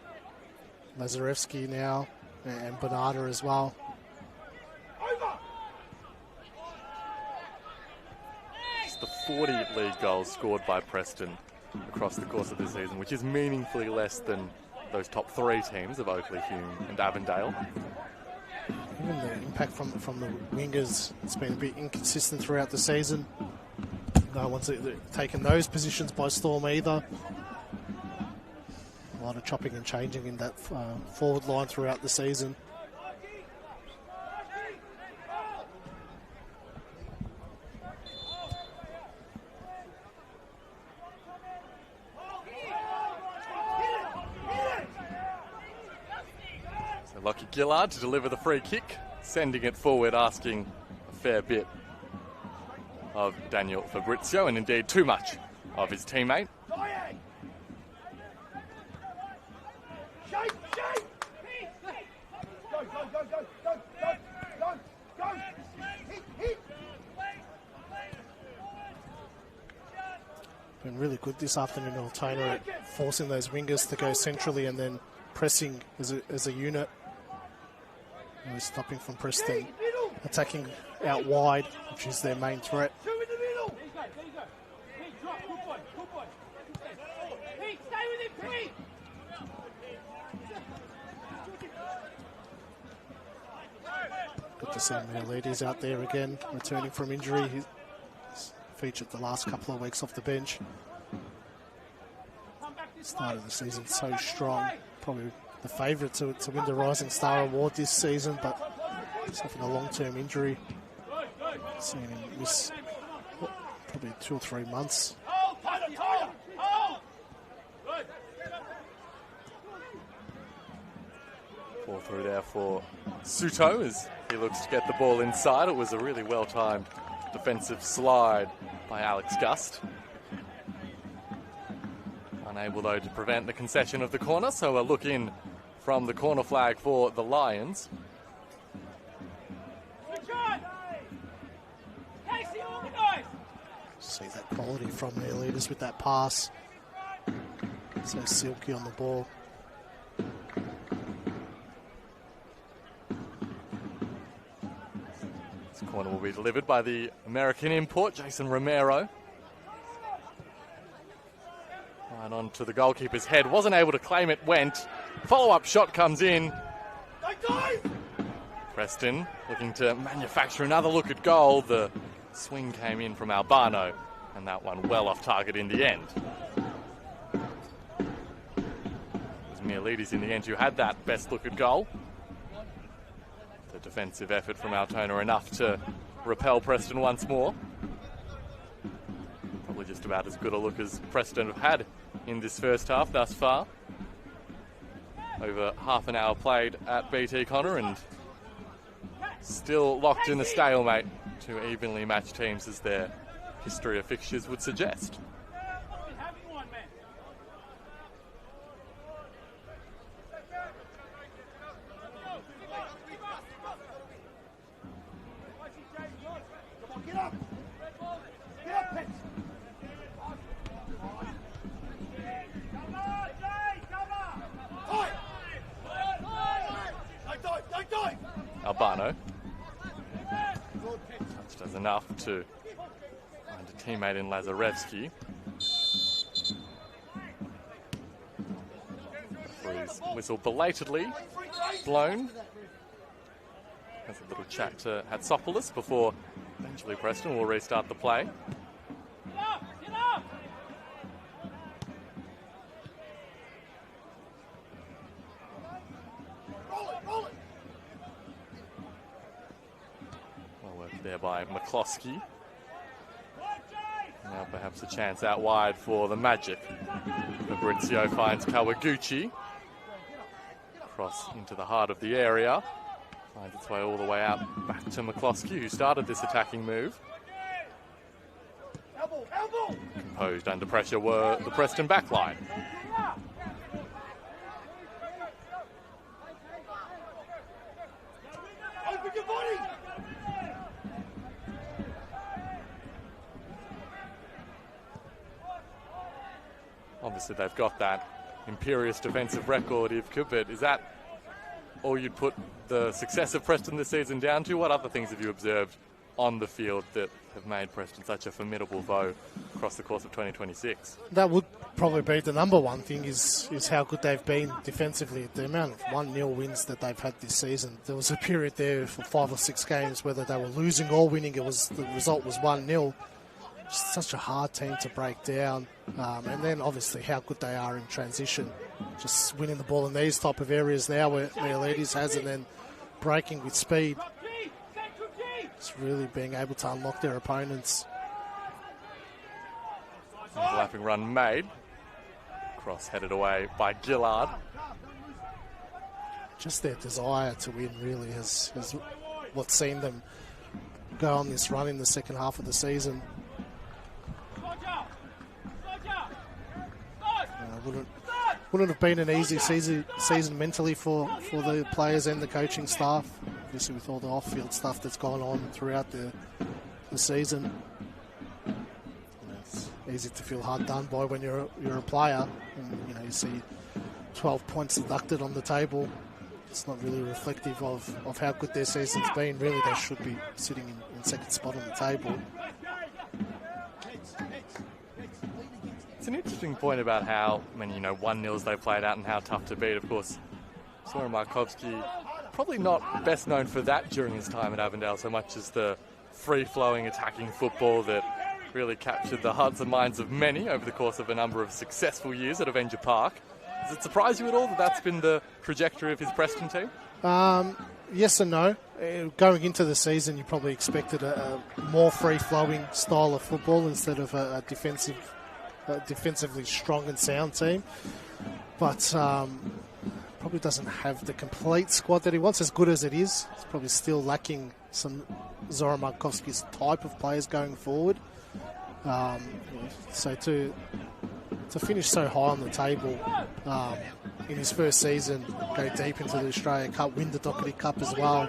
Speaker 1: Lazarevsky now, and Bernarda as well.
Speaker 3: It's the 40 league goals scored by Preston across the course of the season, which is meaningfully less than those top 3 teams of Oakley, Hume and Avondale.
Speaker 1: Even the impact from the wingers, it's been a bit inconsistent throughout the season. No one's taken those positions by storm either. A lot of chopping and changing in that forward line throughout the season.
Speaker 3: So Lockie Gillard to deliver the free kick, sending it forward, asking a fair bit of Daniel Fabrizio, and indeed too much of his teammate.
Speaker 1: Been really good this afternoon in Altona at forcing those wingers to go centrally and then pressing as a unit. Really stopping from Preston attacking out wide, which is their main threat. Good to see Miletis out there again, returning from injury. He's featured the last couple of weeks off the bench. Started the season so strong, probably the favourite to win the Rising Star Award this season, but suffering a long-term injury. Seeing him miss probably 2 or 3 months.
Speaker 3: Ball through there for Suto as he looks to get the ball inside. It was a really well-timed defensive slide by Alex Gust. Unable, though, to prevent the concession of the corner, so a look in from the corner flag for the Lions.
Speaker 1: See that quality from their leaders with that pass. So silky on the ball.
Speaker 3: This corner will be delivered by the American import, Jason Romero. Right on to the goalkeeper's head. Wasn't able to claim it, went. Follow-up shot comes in. Preston looking to manufacture another look at goal. The swing came in from Albano, and that one well off target in the end. It was Miletis in the end who had that best look at goal. The defensive effort from Altona enough to repel Preston once more. Probably just about as good a look as Preston have had in this first half thus far. Over half an hour played at BT Connor, and still locked in a stalemate. Two evenly matched teams, as their history of fixtures would suggest. Albano just does enough to find a teammate in Lazarevsky. Referee's whistle belatedly blown. Has a little chat to Hatsopoulos before eventually Preston will restart the play. There by McCloskey. Now perhaps a chance out wide for the Magic. Fabrizio finds Kawaguchi. Cross into the heart of the area. Finds its way all the way out back to McCloskey, who started this attacking move. Composed under pressure were the Preston backline. Obviously, they've got that imperious defensive record, Ivka, but is that all you'd put the success of Preston this season down to? What other things have you observed on the field that have made Preston such a formidable foe across the course of 2026?
Speaker 1: That would probably be the number one thing, is how good they've been defensively. The amount of 1-0 wins that they've had this season. There was a period there for 5 or 6 games, whether they were losing or winning, the result was 1-0. Just such a hard team to break down. And then obviously how good they are in transition. Just winning the ball in these type of areas now where Miletis has, and then breaking with speed. Just really being able to unlock their opponents.
Speaker 3: Overlapping run made. Cross headed away by Gillard.
Speaker 1: Just their desire to win really has what's seen them go on this run in the second half of the season. Wouldn't have been an easy season mentally for the players and the coaching staff, obviously with all the off-field stuff that's gone on throughout the season. It's easy to feel hard done by when you're a player, and you see 12 points deducted on the table. It's not really reflective of how good their season's been. Really, they should be sitting in second spot on the table.
Speaker 3: It's an interesting point about how many 1-0s they played out and how tough to beat. Of course, Soren Markovsky probably not best known for that during his time at Avondale so much as the free-flowing attacking football that really captured the hearts and minds of many over the course of a number of successful years at Avenger Park. Does it surprise you at all that that's been the trajectory of his Preston team?
Speaker 1: Yes and no. Going into the season, you probably expected a more free-flowing style of football instead of a defensively strong and sound team. But probably doesn't have the complete squad that he wants. As good as it is, it's probably still lacking some Zoran Markovski's type of players going forward. So to finish so high on the table in his first season, go deep into the Australia Cup, win the Doherty Cup as well,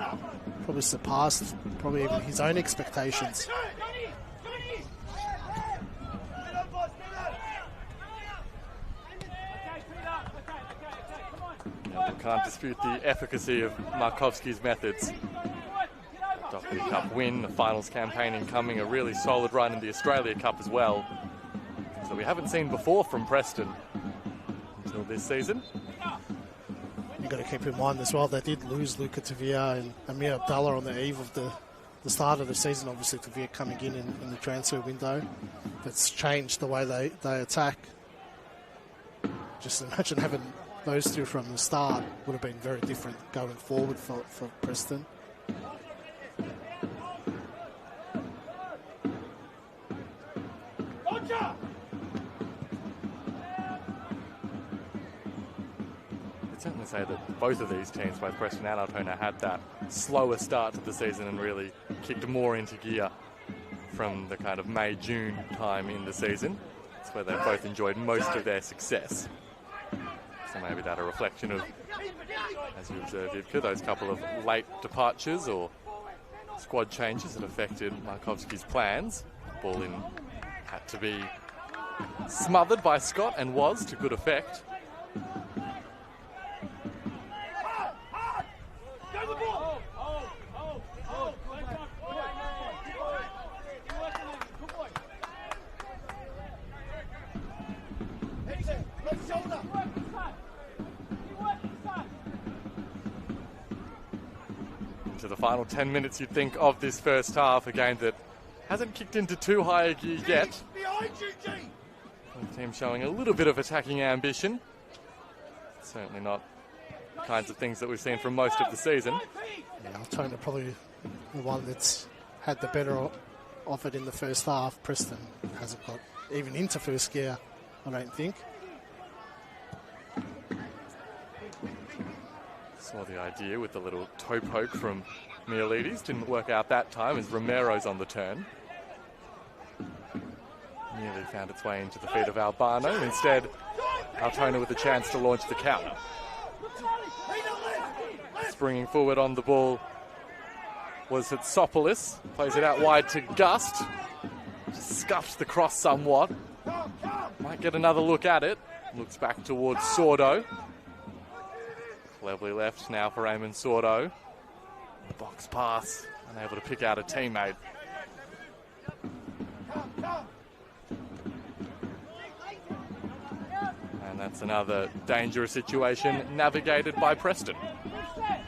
Speaker 1: probably surpassed probably even his own expectations.
Speaker 3: Can't dispute the efficacy of Markovski's methods. Doherty Cup win, the finals campaign incoming, a really solid run in the Australia Cup as well. So we haven't seen before from Preston until this season.
Speaker 1: You've got to keep in mind as well, they did lose Luca Tavia and Amir Abdallah on the eve of the start of the season. Obviously Tavia coming in the transfer window. That's changed the way they attack. Just imagine having those two from the start would have been very different going forward for Preston.
Speaker 3: I'd certainly say that both of these teams, both Preston and Altona, had that slower start to the season and really kicked more into gear from the kind of May, June time in the season. That's where they both enjoyed most of their success. So maybe that a reflection of, as you observed, Ivka, those couple of late departures or squad changes that affected Markovski's plans. Ball in had to be smothered by Scott and was to good effect. To the final 10 minutes, you'd think, of this first half, a game that hasn't kicked into too high a gear yet. The team showing a little bit of attacking ambition. Certainly not the kinds of things that we've seen from most of the season.
Speaker 1: Yeah, Altona probably the one that's had the better of it in the first half. Preston hasn't got even into first gear, I don't think.
Speaker 3: Saw the idea with the little toe poke from Mialides. Didn't work out that time as Romero's on the turn. Nearly found its way into the feet of Albano. Instead, Altona with a chance to launch the counter. Springing forward on the ball was Hatsopoulos. Plays it out wide to Gust. Just scuffed the cross somewhat. Might get another look at it. Looks back towards Sordo. Cleverly left now for Eamon Sordo. Box pass, unable to pick out a teammate. And that's another dangerous situation navigated by Preston.
Speaker 1: Yeah,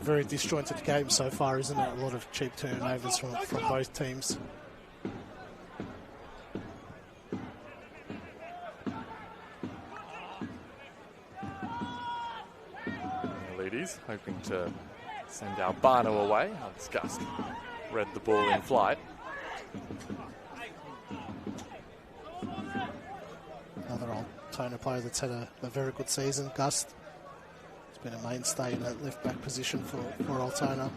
Speaker 1: very disjointed game so far, isn't it? A lot of cheap turnovers from both teams.
Speaker 3: Hoping to send Albano away. Alex Gust read the ball in flight.
Speaker 1: Another Altona player that's had a very good season, Gust. He's been a mainstay in that left back position for Altona.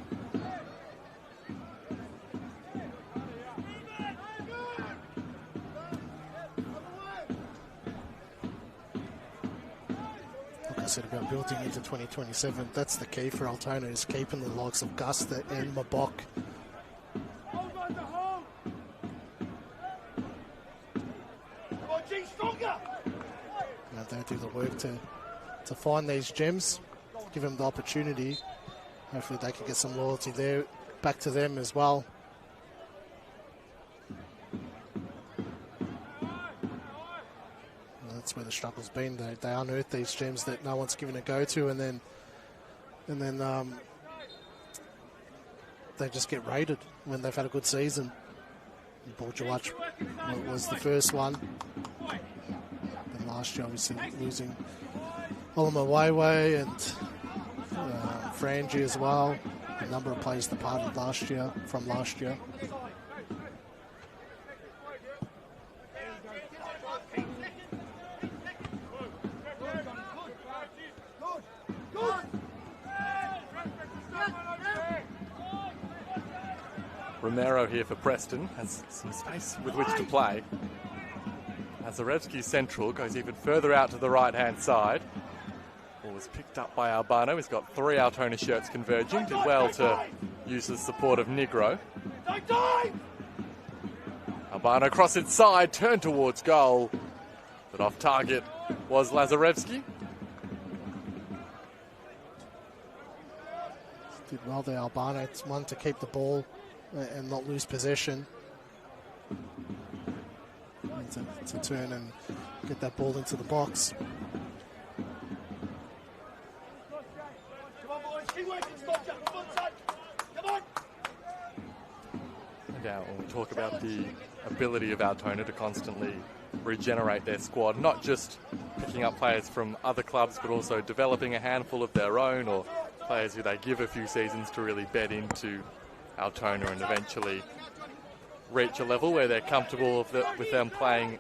Speaker 1: Said about building into 2027, that's the key for Altona, is keeping the likes of Gusta and Mabok. They do the work to find these gems, give them the opportunity. Hopefully they can get some loyalty there back to them as well. That's where the struggle's been. They unearth these gems that no one's given a go to, and then they just get raided when they've had a good season. Borjawatch was the first one. And last year, obviously, losing Olama Weiwei and Frangie as well. A number of players departed from last year.
Speaker 3: Romero here for Preston has some space with which to play. Lazarevsky central goes even further out to the right-hand side. Ball was picked up by Albano. He's got 3 Altona shirts converging. Did well to use the support of Negro. Albano cross inside, turned towards goal. But off target was Lazarevsky.
Speaker 1: Did well there, Albano. It's one to keep the ball and not lose possession. To turn and get that ball into the box.
Speaker 3: Now, when we talk about the ability of Altona to constantly regenerate their squad, not just picking up players from other clubs, but also developing a handful of their own, or players who they give a few seasons to really bed into Altona and eventually reach a level where they're comfortable with them playing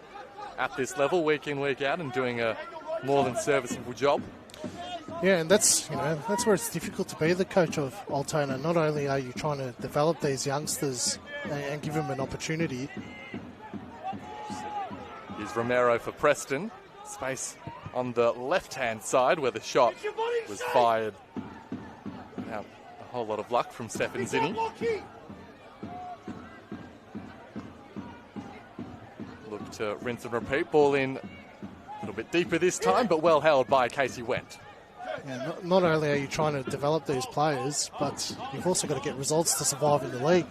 Speaker 3: at this level week in, week out and doing a more than serviceable job.
Speaker 1: Yeah, and that's where it's difficult to be the coach of Altona. Not only are you trying to develop these youngsters and give them an opportunity.
Speaker 3: Here's Romero for Preston. Space on the left-hand side where the shot was fired. Without a whole lot of luck from Stefan Zinni. Look to rinse and repeat. Ball in a little bit deeper this time, but well held by Casey Wendt.
Speaker 1: Yeah, not only are you trying to develop these players, but you've also got to get results to survive in the league.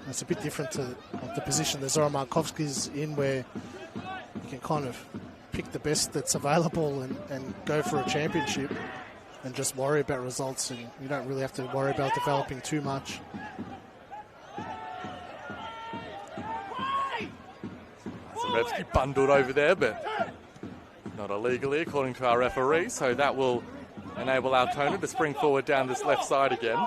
Speaker 1: It's a bit different to the position that Zoran Markovsky's in, where you can kind of pick the best that's available and go for a championship and just worry about results, and you don't really have to worry about developing too much.
Speaker 3: Zarevsky bundled over there, but not illegally according to our referee, so that will enable Altona to spring forward down this left side again.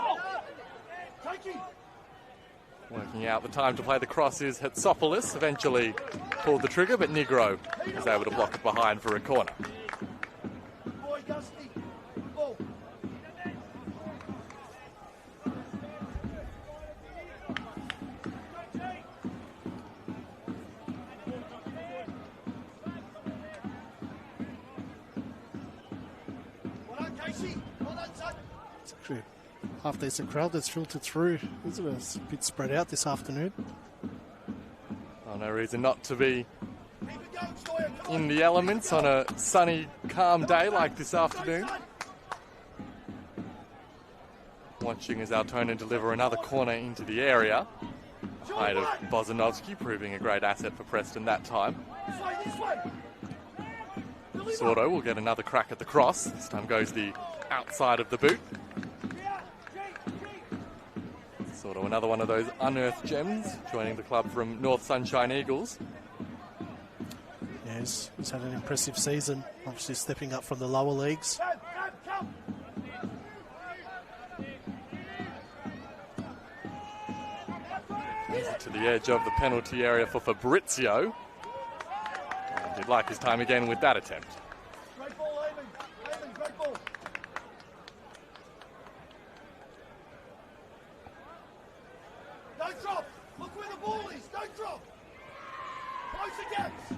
Speaker 3: Working out the time to play the cross is Hatsopoulos. Eventually pulled the trigger, but Negro was able to block it behind for a corner.
Speaker 1: It's actually a half-decent crowd that's filtered through, isn't it? It's a bit spread out this afternoon.
Speaker 3: Oh, no reason not to be in the elements on a sunny, calm day like this afternoon. Watching as Altona deliver another corner into the area. Height of Bozanovsky proving a great asset for Preston that time. Sordo will get another crack at the cross. This time goes the outside of the boot. Sordo, another one of those unearthed gems, joining the club from North Sunshine Eagles.
Speaker 1: Yeah, he's had an impressive season, obviously stepping up from the lower leagues.
Speaker 3: To the edge of the penalty area for Fabrizio. And he'd like his time again with that attempt.
Speaker 6: Great ball, Eamon. Great ball. Don't drop. Look where the ball is. Don't drop. Close the gaps.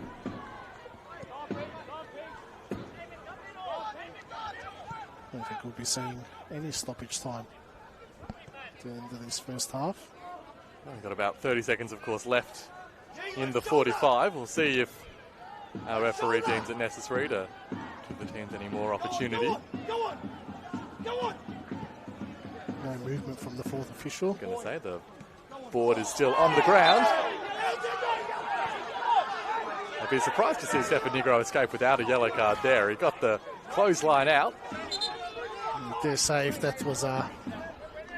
Speaker 1: I don't think we'll be seeing any stoppage time at the end of this first half.
Speaker 3: We've got about 30 seconds, of course, left in the 45. We'll see if our referee deems it necessary to give the teams any more opportunity.
Speaker 6: Go on. Go on.
Speaker 1: No movement from the fourth official.
Speaker 3: I'm going to say the board is still on the ground. I'd be surprised to see Stefan Negro escape without a yellow card there. He got the clothesline out.
Speaker 1: I dare say if that was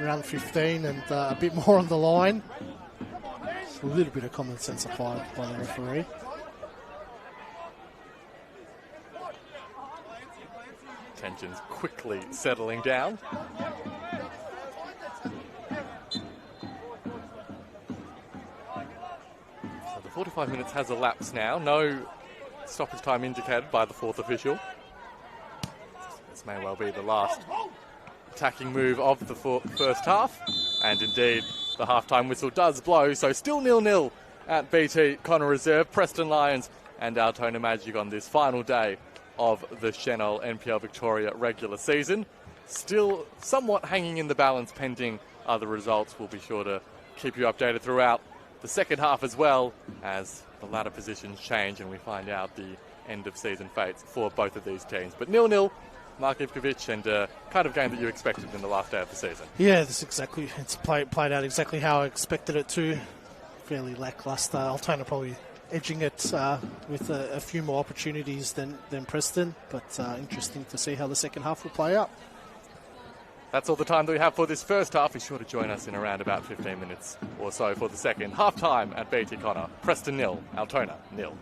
Speaker 1: round 15 and a bit more on the line. Just a little bit of common sense applied by the referee.
Speaker 3: Tensions quickly settling down. So the 45 minutes has elapsed now. No stoppage time indicated by the fourth official. This may well be the last attacking move of the first half. And indeed, the halftime whistle does blow. So still 0-0 at BT Connor Reserve. Preston Lions and Altona Magic on this final day of the Senol NPL Victoria regular season. Still somewhat hanging in the balance pending other results. We'll be sure to keep you updated throughout the second half as well as the ladder positions change and we find out the end of season fates for both of these teams. But 0-0, Mark Ivkovic, and kind of game that you expected in the last day of the season.
Speaker 1: Yeah, it's played out exactly how I expected it to. Fairly lackluster. Altona probably edging it with a few more opportunities than Preston, but interesting to see how the second half will play out.
Speaker 3: That's all the time that we have for this first half. Be sure to join us in around about 15 minutes or so for the second half time at BT Connor. Preston 0, Altona 0.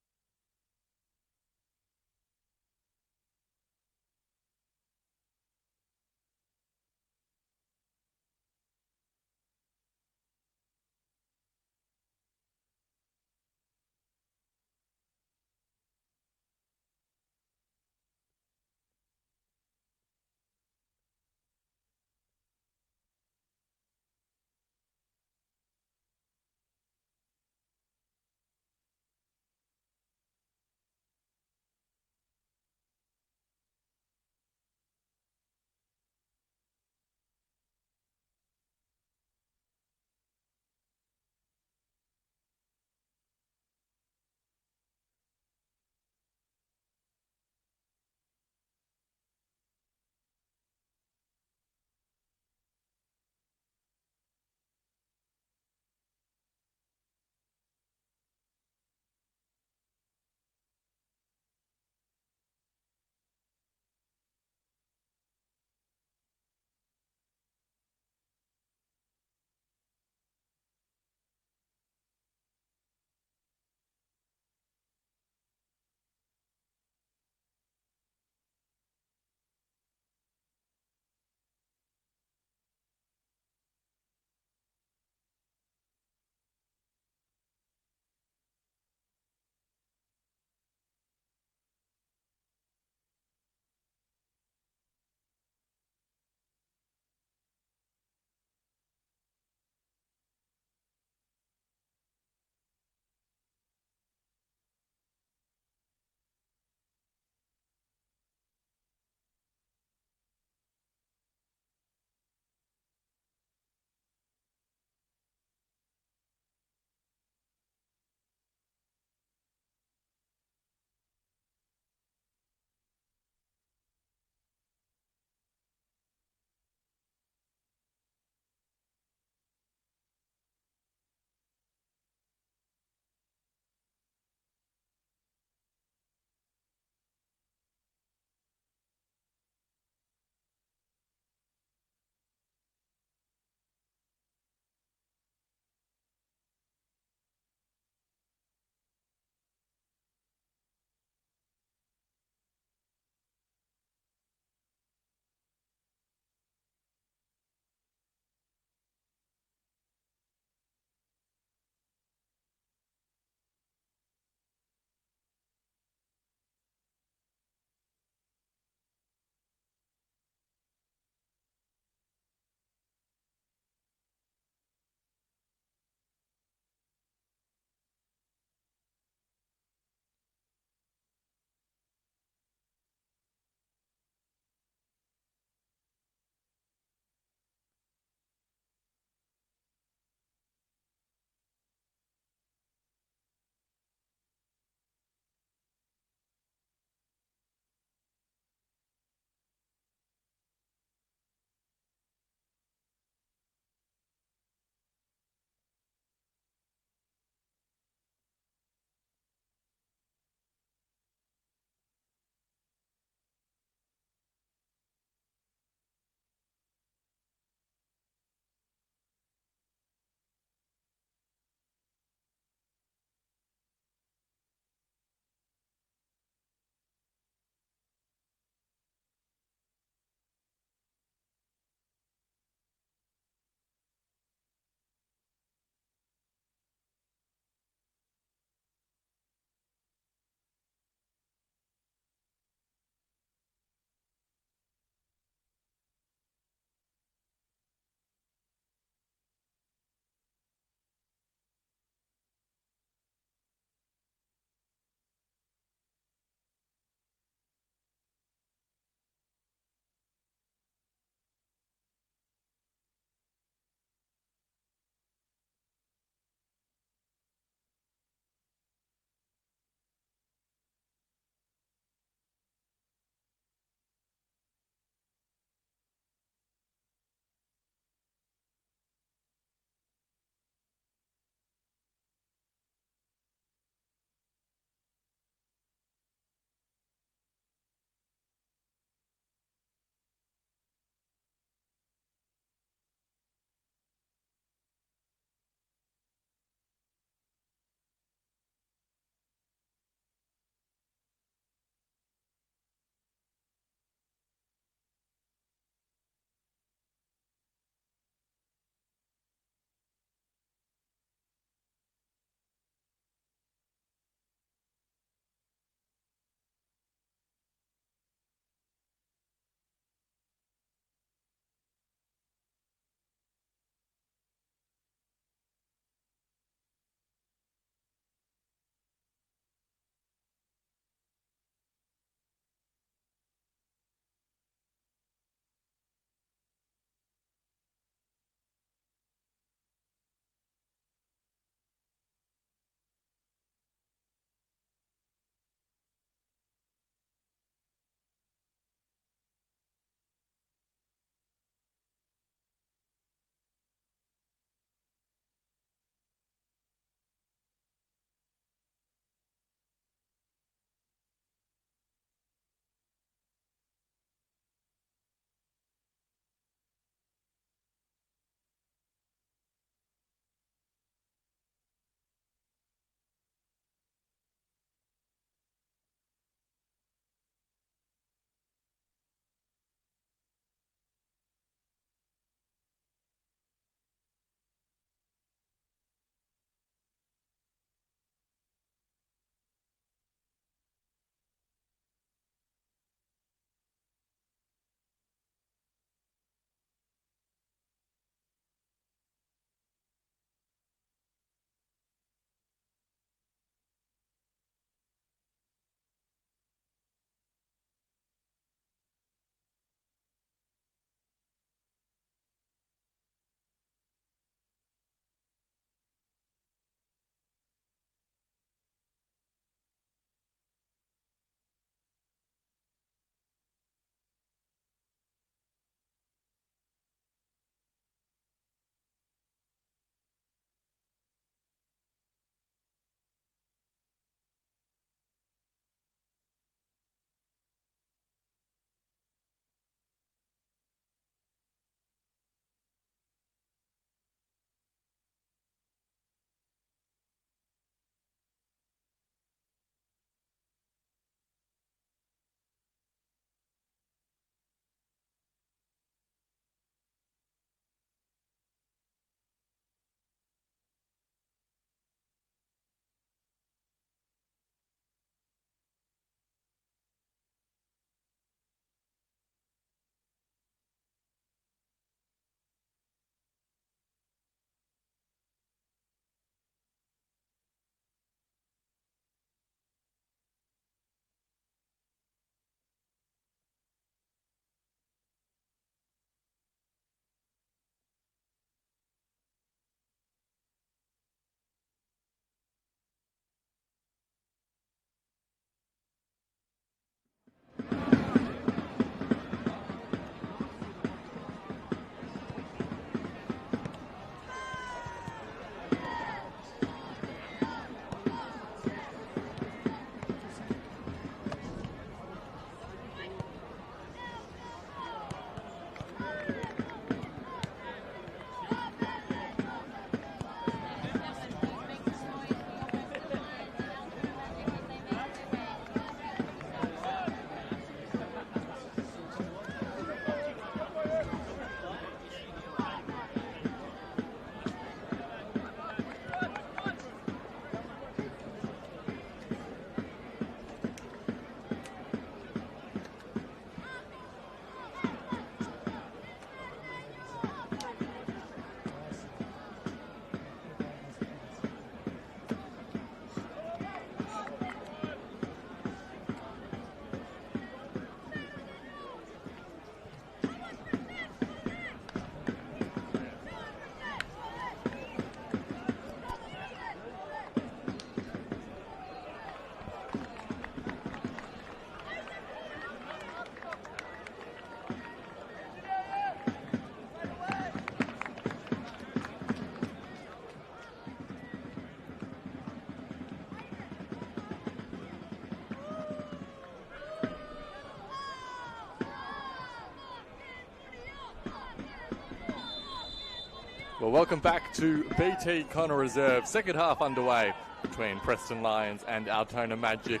Speaker 3: Well, welcome back to BT Connor Reserve. Second half underway between Preston Lions and Altona Magic.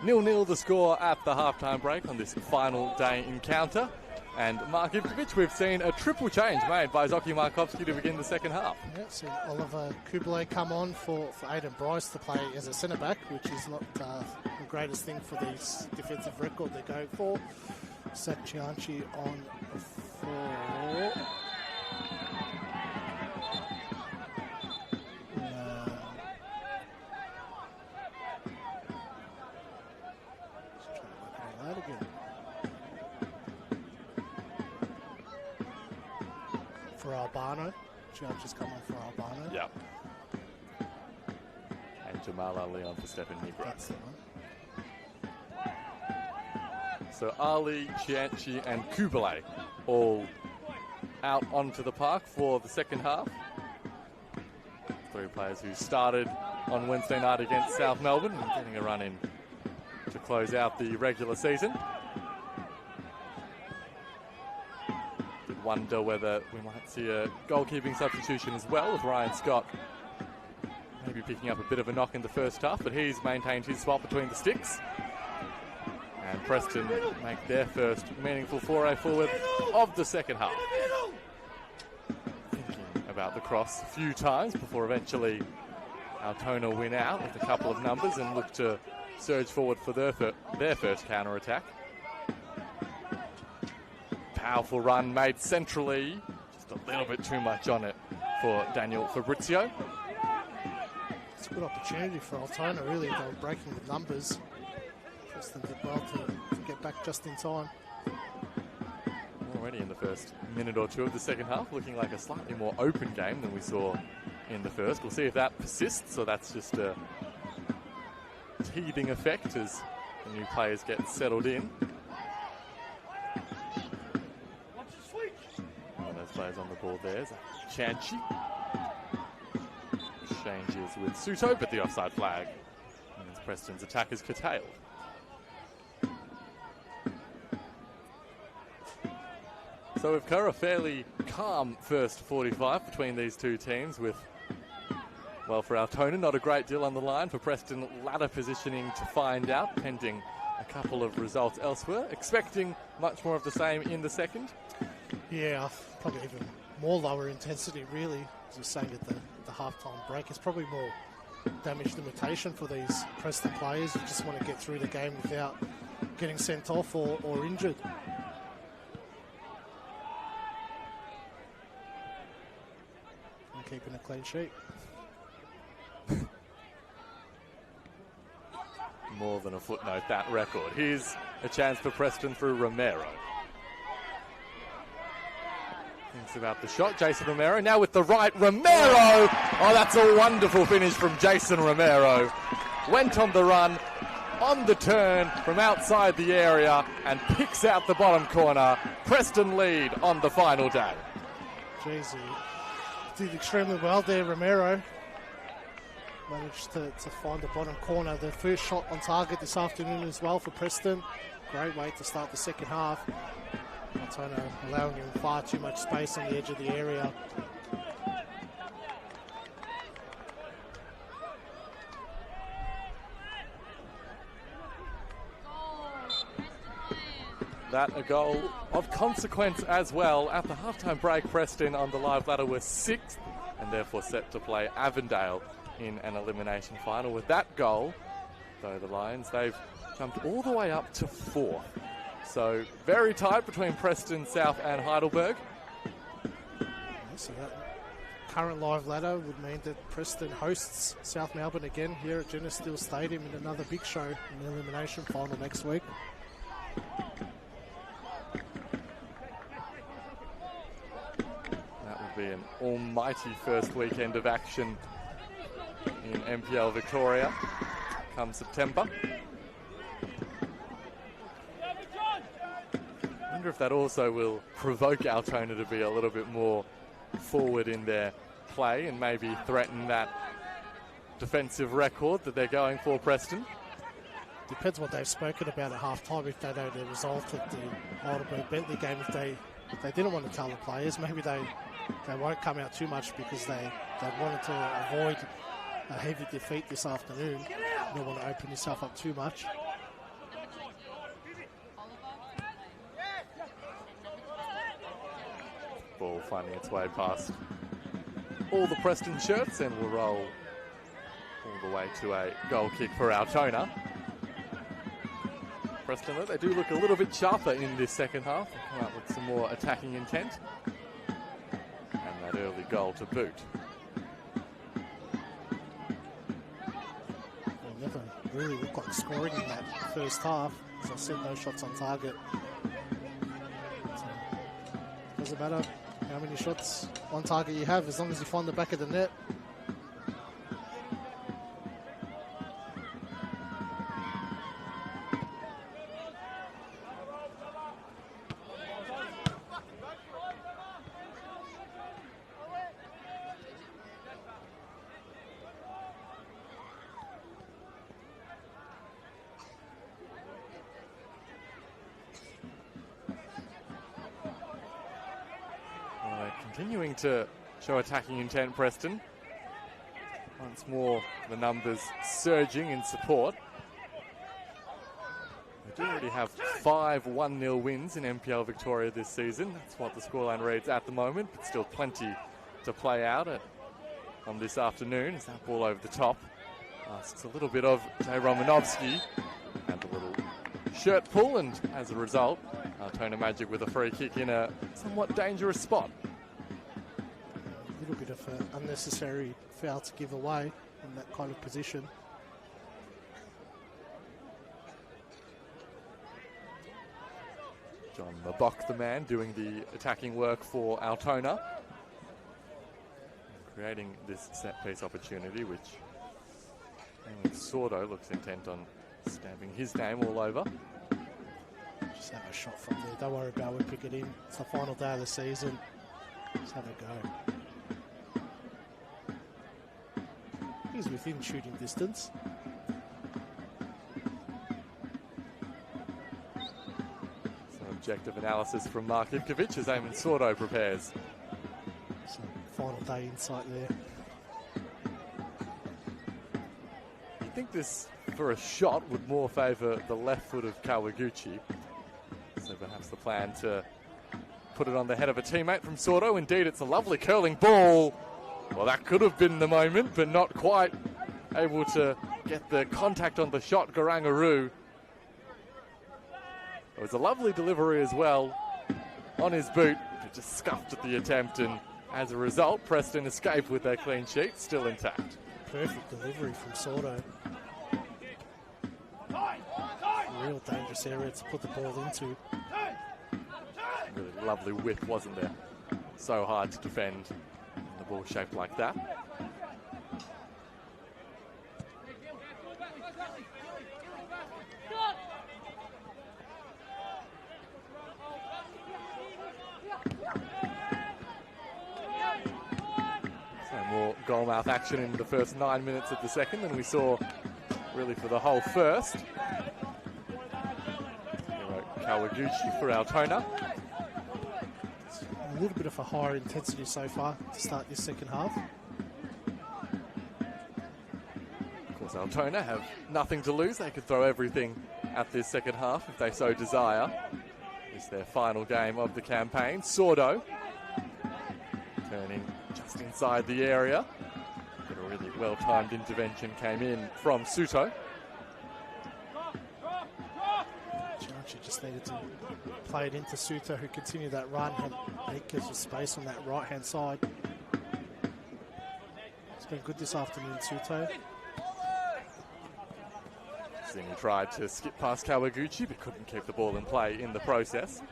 Speaker 3: 0-0 the score at the halftime break on this final day encounter. And Mark Ivkovic, we've seen a triple change made by Zoki Markovski to begin the second half.
Speaker 2: Yeah, so Oliver Kublai come on for Aidan Bryce to play as a centre-back, which is not the greatest thing for this defensive record they're going for. Seth Chianchi on for... For Albano. Chianchi's come on for Albano.
Speaker 3: Yeah. And Jamal Ali on for Stephen Negro.
Speaker 2: That's the one.
Speaker 3: So Ali, Chianchi and Kublai all out onto the park for the second half. Three players who started on Wednesday night against South Melbourne and getting a run in to close out the regular season. Did wonder whether we might see a goalkeeping substitution as well, with Ryan Scott maybe picking up a bit of a knock in the first half, but he's maintained his spot between the sticks. And Preston make their first meaningful foray forward of the second half. Thinking about the cross a few times before eventually Altona win out with a couple of numbers and look to surge forward for their first counter-attack. Powerful run made centrally, just a little bit too much on it for Daniel Fabrizio.
Speaker 2: It's a good opportunity for Altona, really. They were breaking the numbers. Preston did well to get back just in time.
Speaker 3: Already in the first minute or two of the second half, looking like a slightly more open game than we saw in the first. We'll see if that persists, or that's just a teething effect as the new players get settled in. One of those players on the ball there is Chianchi. Exchanges with Suto, but the offside flag. And Preston's attack is curtailed. So we've got a fairly calm first 45 between these two teams with, well, for Altona, not a great deal on the line. For Preston, ladder positioning to find out, pending a couple of results elsewhere. Expecting much more of the same in the second.
Speaker 2: Yeah, probably even more lower intensity, really. As I was saying at the halftime break, it's probably more damage limitation for these Preston players who just want to get through the game without getting sent off or injured. Keeping a clean sheet.
Speaker 3: More than a footnote, that record. Here's a chance for Preston through Romero. Thinks about the shot, Jason Romero. Now with the right, Romero! Oh, that's a wonderful finish from Jason Romero. Went on the run, on the turn from outside the area and picks out the bottom corner. Preston lead on the final day.
Speaker 2: Jeez, did extremely well there, Romero. Managed to find the bottom corner. The first shot on target this afternoon as well for Preston. Great way to start the second half. Altona allowing him far too much space on the edge of the area.
Speaker 3: That a goal of consequence as well. At the halftime break, Preston on the live ladder were 6th and therefore set to play Avondale in an elimination final. With that goal, though, the Lions, they've jumped all the way up to 4th. So very tight between Preston, South and Heidelberg.
Speaker 2: So that current live ladder would mean that Preston hosts South Melbourne again here at Jenner Steele Stadium in another big show in the elimination final next week.
Speaker 3: Be an almighty first weekend of action in NPL Victoria come September. I wonder if that also will provoke Altona to be a little bit more forward in their play and maybe threaten that defensive record that they're going for, Preston.
Speaker 2: Depends what they've spoken about at half-time. If they know the result of the Heidelberg-Bentley game, if they didn't want to tell the players, maybe they
Speaker 1: they won't come out too much because they wanted to avoid a heavy defeat this afternoon. You don't want to open yourself up too much.
Speaker 3: Ball finding its way past all the Preston shirts and will roll all the way to a goal kick for Altona. Preston, they do look a little bit sharper in this second half. They come up with some more attacking intent. And that early goal to boot.
Speaker 1: They never really looked like scoring in that first half. As I said, no shots on target. So, doesn't matter how many shots on target you have, as long as you find the back of the net.
Speaker 3: Continuing to show attacking intent, Preston. Once more, the numbers surging in support. They do already have 5 1-0 wins in NPL Victoria this season. That's what the scoreline reads at the moment, but still plenty to play out on this afternoon. As that ball over the top asks a little bit of Jay Romanovsky and a little shirt pull, and as a result, Altona Magic with a free kick in a somewhat dangerous spot.
Speaker 1: A little bit of an unnecessary foul to give away in that kind of position.
Speaker 3: John Mabok, the man, doing the attacking work for Altona. Creating this set-piece opportunity, which Sordo looks intent on stamping his name all over.
Speaker 1: Just have a shot from there. Don't worry about it, pick it in. It's the final day of the season. Just have a go. He's within shooting distance.
Speaker 3: Some objective analysis from Mark Ivkovic as Eamon Sordo prepares.
Speaker 1: Some final day insight there.
Speaker 3: You'd think this, for a shot, would more favour the left foot of Kawaguchi. So perhaps the plan to put it on the head of a teammate from Sordo. Indeed, it's a lovely curling ball. Well, that could have been the moment, but not quite able to get the contact on the shot, Garangaroo. It was a lovely delivery as well on his boot, but just scuffed at the attempt, and as a result, Preston escaped with their clean sheet still intact.
Speaker 1: Perfect delivery from Sordo. Real dangerous area to put the ball into.
Speaker 3: Really lovely whip, wasn't there? So hard to defend. The ball shaped like that. So more goalmouth action in the first 9 minutes of the second than we saw really for the whole first. Kawaguchi for Altona.
Speaker 1: A little bit of a higher intensity so far to start this second half.
Speaker 3: Of course, Altona have nothing to lose. They could throw everything at this second half if they so desire. It's their final game of the campaign. Sordo turning just inside the area. But a really well-timed intervention came in from Suto.
Speaker 1: She just needed to play it into Suto, who continued that run, had acres of space on that right-hand side. It's been good this afternoon, Suto.
Speaker 3: Zini tried to skip past Kawaguchi, but couldn't keep the ball in play in the process.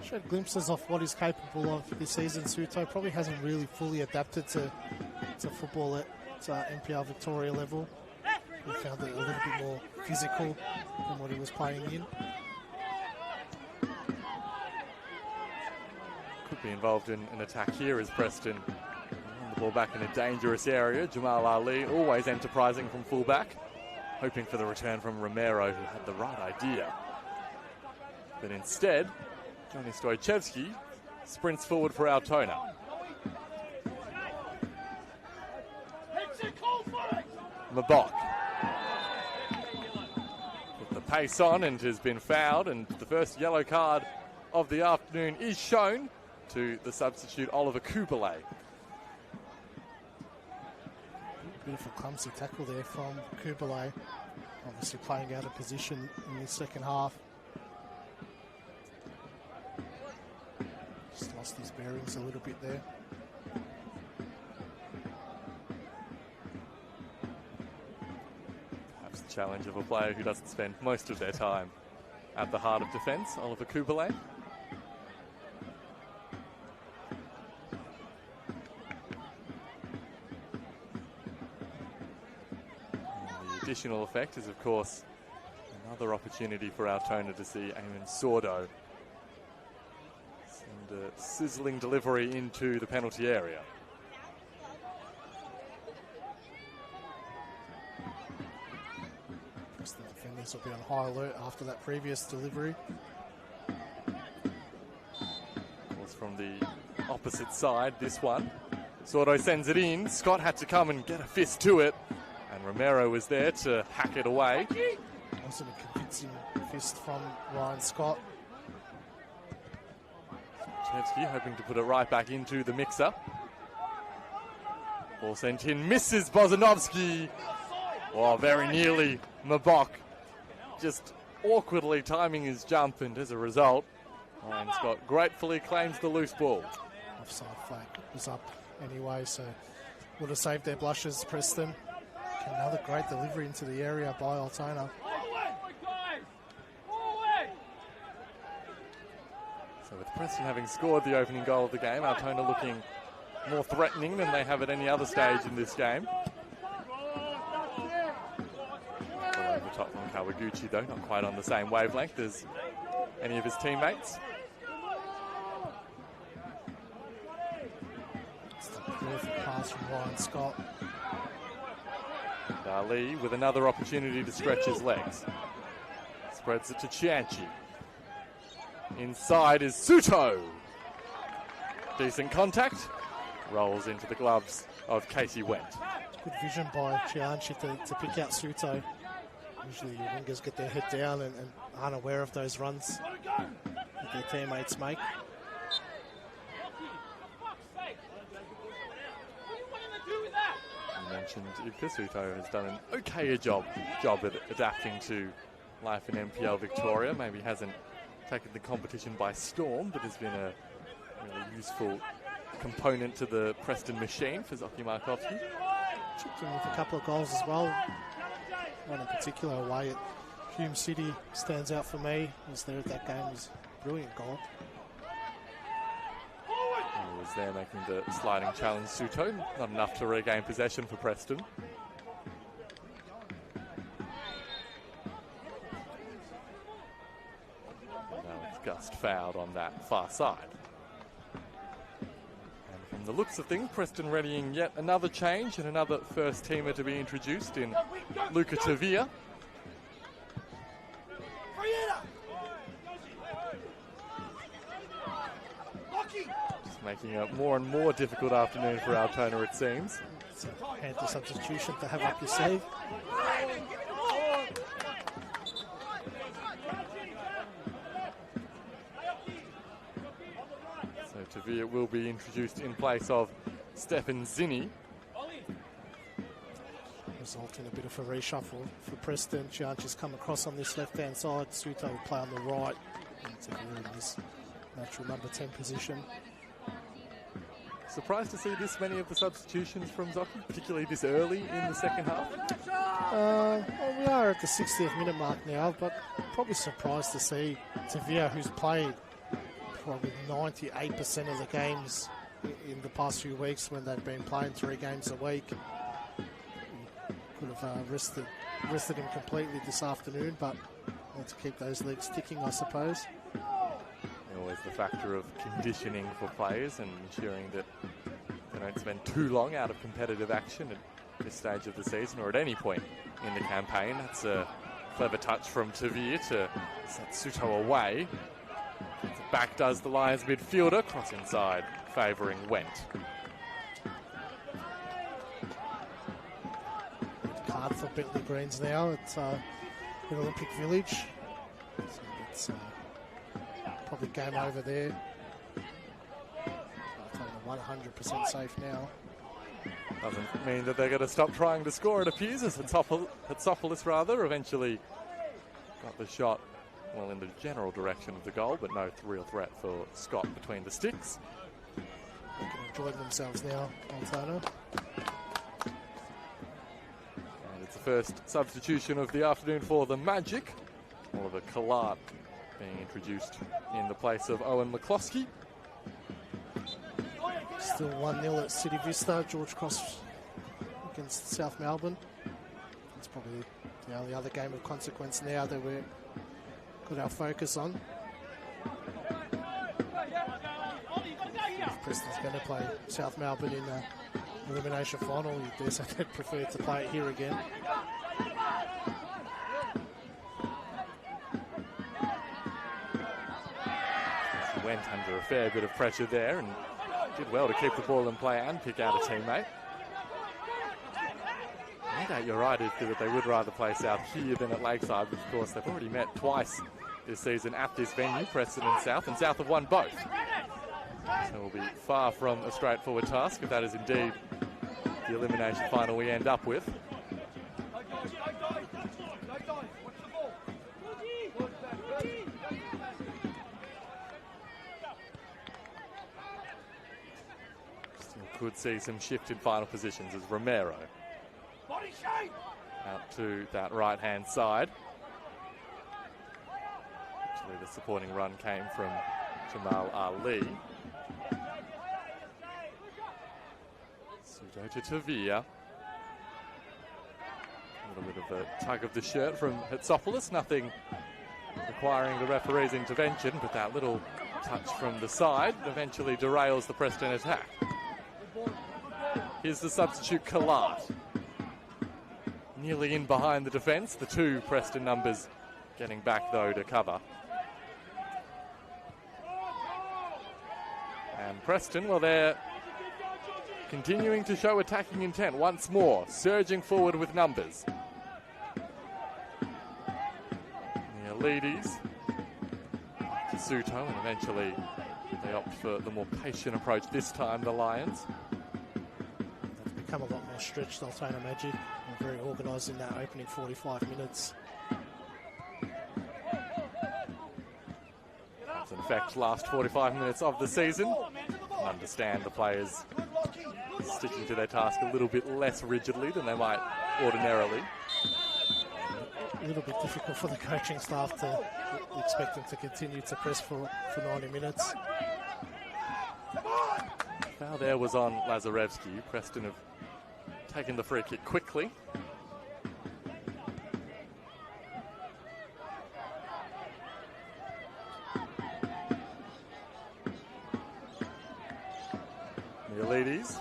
Speaker 1: Showed glimpses of what he's capable of this season. Suto probably hasn't really fully adapted to football at NPL Victoria level. He found it a little bit more physical than what he was playing in.
Speaker 3: Could be involved in an attack here as Preston the ball back in a dangerous area. Jamal Ali always enterprising from fullback, hoping for the return from Romero, who had the right idea. But instead, Johnny Stojcevski sprints forward for Altona. Mabok. Put the pace on and has been fouled, and the first yellow card of the afternoon is shown to the substitute Oliver Kubele.
Speaker 1: Beautiful clumsy tackle there from Kubele. Obviously playing out of position in the second half. Just lost his bearings a little bit there.
Speaker 3: Perhaps the challenge of a player who doesn't spend most of their time at the heart of defence, Oliver Kubele. Additional effect is, of course, another opportunity for Altona to see Eamon Sordo send a sizzling delivery into the penalty area.
Speaker 1: Preston defenders will be on high alert after that previous delivery.
Speaker 3: Of course, from the opposite side, this one. Sordo sends it in. Scott had to come and get a fist to it. And Romero was there to hack it away.
Speaker 1: Wasn't a convincing fist from Ryan Scott.
Speaker 3: Chevsky hoping to put it right back into the mixer. Ball sent in, misses Bozanovsky. Oh, very nearly Mabok. Just awkwardly timing his jump, and as a result, Ryan Scott gratefully claims the loose ball.
Speaker 1: Offside flag was up anyway, so would have saved their blushes, Preston. Another great delivery into the area by Altona.
Speaker 3: So with Preston having scored the opening goal of the game, Altona looking more threatening than they have at any other stage in this game. Over top from Kawaguchi though, not quite on the same wavelength as any of his teammates.
Speaker 1: It's the perfect pass from Ryan Scott.
Speaker 3: Dali with another opportunity to stretch his legs. Spreads it to Chianchi. Inside is Suto. Decent contact. Rolls into the gloves of Casey Went.
Speaker 1: Good vision by Chianchi to pick out Suto. Usually your wingers get their head down and aren't aware of those runs that their teammates make.
Speaker 3: You mentioned Ivka Suto has done an okay job at adapting to life in NPL Victoria. Maybe hasn't taken the competition by storm, but has been a really useful component to the Preston machine for Zoki Markovsky.
Speaker 1: Chipped in with a couple of goals as well. One in particular away at Hume City stands out for me. Was there at that game, was a brilliant goal.
Speaker 3: He was there making the sliding challenge, Suto. Not enough to regain possession for Preston. Now it's Gust fouled on that far side. And from the looks of things, Preston readying yet another change and another first teamer to be introduced in Luca Tavia. Just making a more and more difficult afternoon for Altona, it seems.
Speaker 1: It's a handy substitution to have up your sleeve.
Speaker 3: So Tavia will be introduced in place of Stefan Zinni.
Speaker 1: Result in a bit of a reshuffle for Preston. Chianchi's come across on this left-hand side. Suto will play on the right. And Tavia in his natural number 10 position.
Speaker 3: Surprised to see this many of the substitutions from Zoki, particularly this early in the second half?
Speaker 1: Well, we are at the 60th minute mark now, but probably surprised to see Tavia, who's played probably 98% of the games in the past few weeks when they've been playing 3 games a week. Could have rested him completely this afternoon, but want to keep those legs ticking, I suppose.
Speaker 3: Always the factor of conditioning for players and ensuring that they don't spend too long out of competitive action at this stage of the season or at any point in the campaign. That's a clever touch from Tavia to set Suto away. Back does the Lions midfielder, cross inside, favouring Went.
Speaker 2: Card for Bentley Greens now at the Olympic Village. So it's probably game over there. Altona 100% safe now.
Speaker 3: Doesn't mean that they're going to stop trying to score, it appears, as Hatsopoulos rather eventually got the shot well in the general direction of the goal, but no real threat for Scott between the sticks.
Speaker 2: They can enjoy themselves now, Altona.
Speaker 3: And it's the first substitution of the afternoon for the Magic. Oliver Collard being introduced in the place of Owen McCloskey.
Speaker 2: Still 1-0 at City Vista. George Cross against South Melbourne. It's probably the only other game of consequence now that we've got our focus on. If Preston's going to play South Melbourne in the elimination final, you dare say they'd prefer to play it here again.
Speaker 3: She went under a fair bit of pressure there and did well to keep the ball in play and pick out a teammate. No doubt you're right, that they would rather play South here than at Lakeside, but of course they've already met twice this season at this venue, Preston and South have won both. So it will be far from a straightforward task if that is indeed the elimination final we end up with. Still could see some shift in final positions as Romero out to that right-hand side. Actually, the supporting run came from Jamal Ali. Sudo to Tavia. A little bit of a tug of the shirt from Hatsopoulos. Nothing requiring the referee's intervention, but that little touch from the side eventually derails the Preston attack. Here's the substitute Collard. Nearly in behind the defence. The two Preston numbers getting back, though, to cover. And Preston, well, they're continuing to show attacking intent once more, surging forward with numbers. Neolides to Suto, and eventually they opt for the more patient approach this time, the Lions.
Speaker 2: They've become a lot more stretched, Altona Magic. They're very organised in that opening 45 minutes.
Speaker 3: In fact, last 45 minutes of the season. I understand the players sticking to their task a little bit less rigidly than they might ordinarily.
Speaker 2: A little bit difficult for the coaching staff to expect them to continue to press for 90 minutes.
Speaker 3: Foul there was on Lazarevsky. Preston have taken the free kick quickly. Neolides.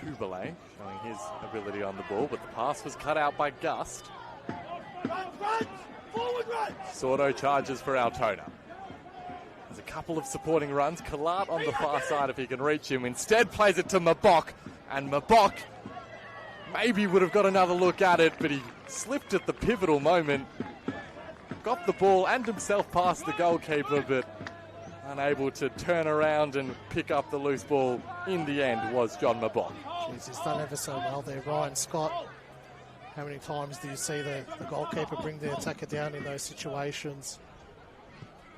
Speaker 3: Kubele showing his ability on the ball, but the pass was cut out by Gust. Sordo charges for Altona. There's a couple of supporting runs. Collard on the far side if he can reach him. Instead plays it to Mabok, and Mabok maybe would have got another look at it, but he slipped at the pivotal moment. Got the ball and himself past the goalkeeper, but unable to turn around and pick up the loose ball in the end was John Mabok.
Speaker 2: Jeez, he's done ever so well there. Ryan Scott, how many times do you see the goalkeeper bring the attacker down in those situations?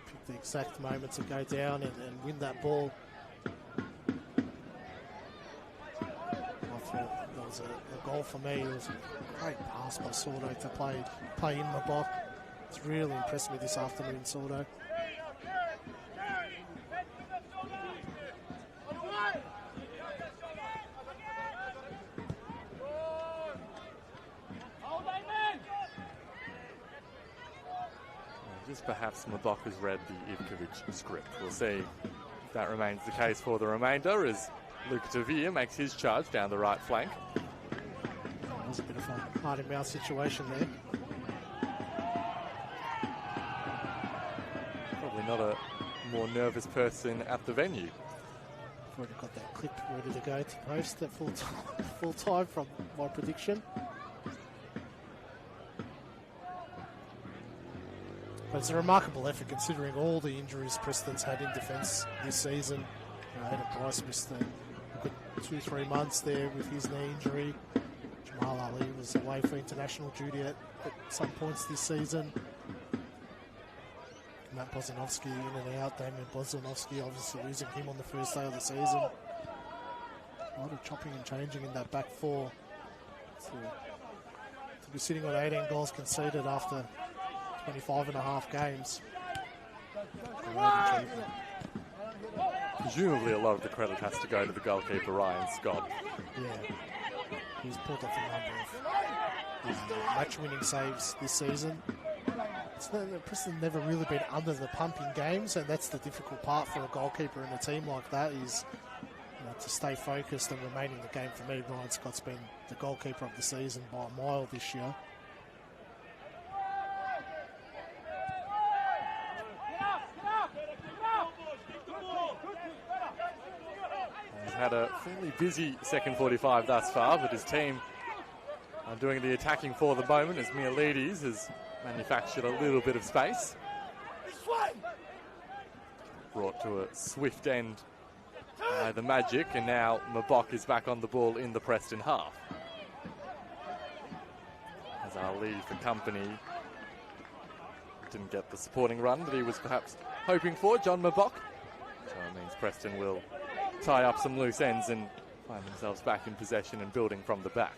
Speaker 2: Pick the exact moment to go down and win that ball. I thought that was a goal for me. It was a great pass by Sordo to play in Mabok. It's really impressed me this afternoon, Sordo.
Speaker 3: Just perhaps Mabok has read the Ivkovic script. We'll see if that remains the case for the remainder as Luke Tavia makes his charge down the right flank.
Speaker 2: That was a bit of a heart-and-mouth situation there.
Speaker 3: not a more nervous person at the venue.
Speaker 2: I've already got that clip ready to go to post at full time from my prediction. But it's a remarkable effort considering all the injuries Preston's had in defence this season. Adam Price missed a good 2-3 months there with his knee injury. Jamal Ali was away for international duty at some points this season. Matt Bozanovsky in and out. Damien Bozanovsky obviously losing him on the first day of the season. A lot of chopping and changing in that back four. To be sitting on 18 goals conceded after 25 and a half games.
Speaker 3: Presumably a lot of the credit has to go to the goalkeeper Ryan Scott.
Speaker 2: Yeah, he's pulled off a number of match-winning saves this season. Preston never really been under the pump in games, and that's the difficult part for a goalkeeper in a team like that is to stay focused and remain in the game. For me, Ryan Scott's been the goalkeeper of the season by a mile this year.
Speaker 3: He's had a fairly busy second 45 thus far, but his team are doing the attacking for the moment as Mialides has manufactured a little bit of space. Brought to a swift end by the Magic, and now Mabok is back on the ball in the Preston half. As Ali for company didn't get the supporting run that he was perhaps hoping for, John Mabok. So it means Preston will tie up some loose ends and find themselves back in possession and building from the back.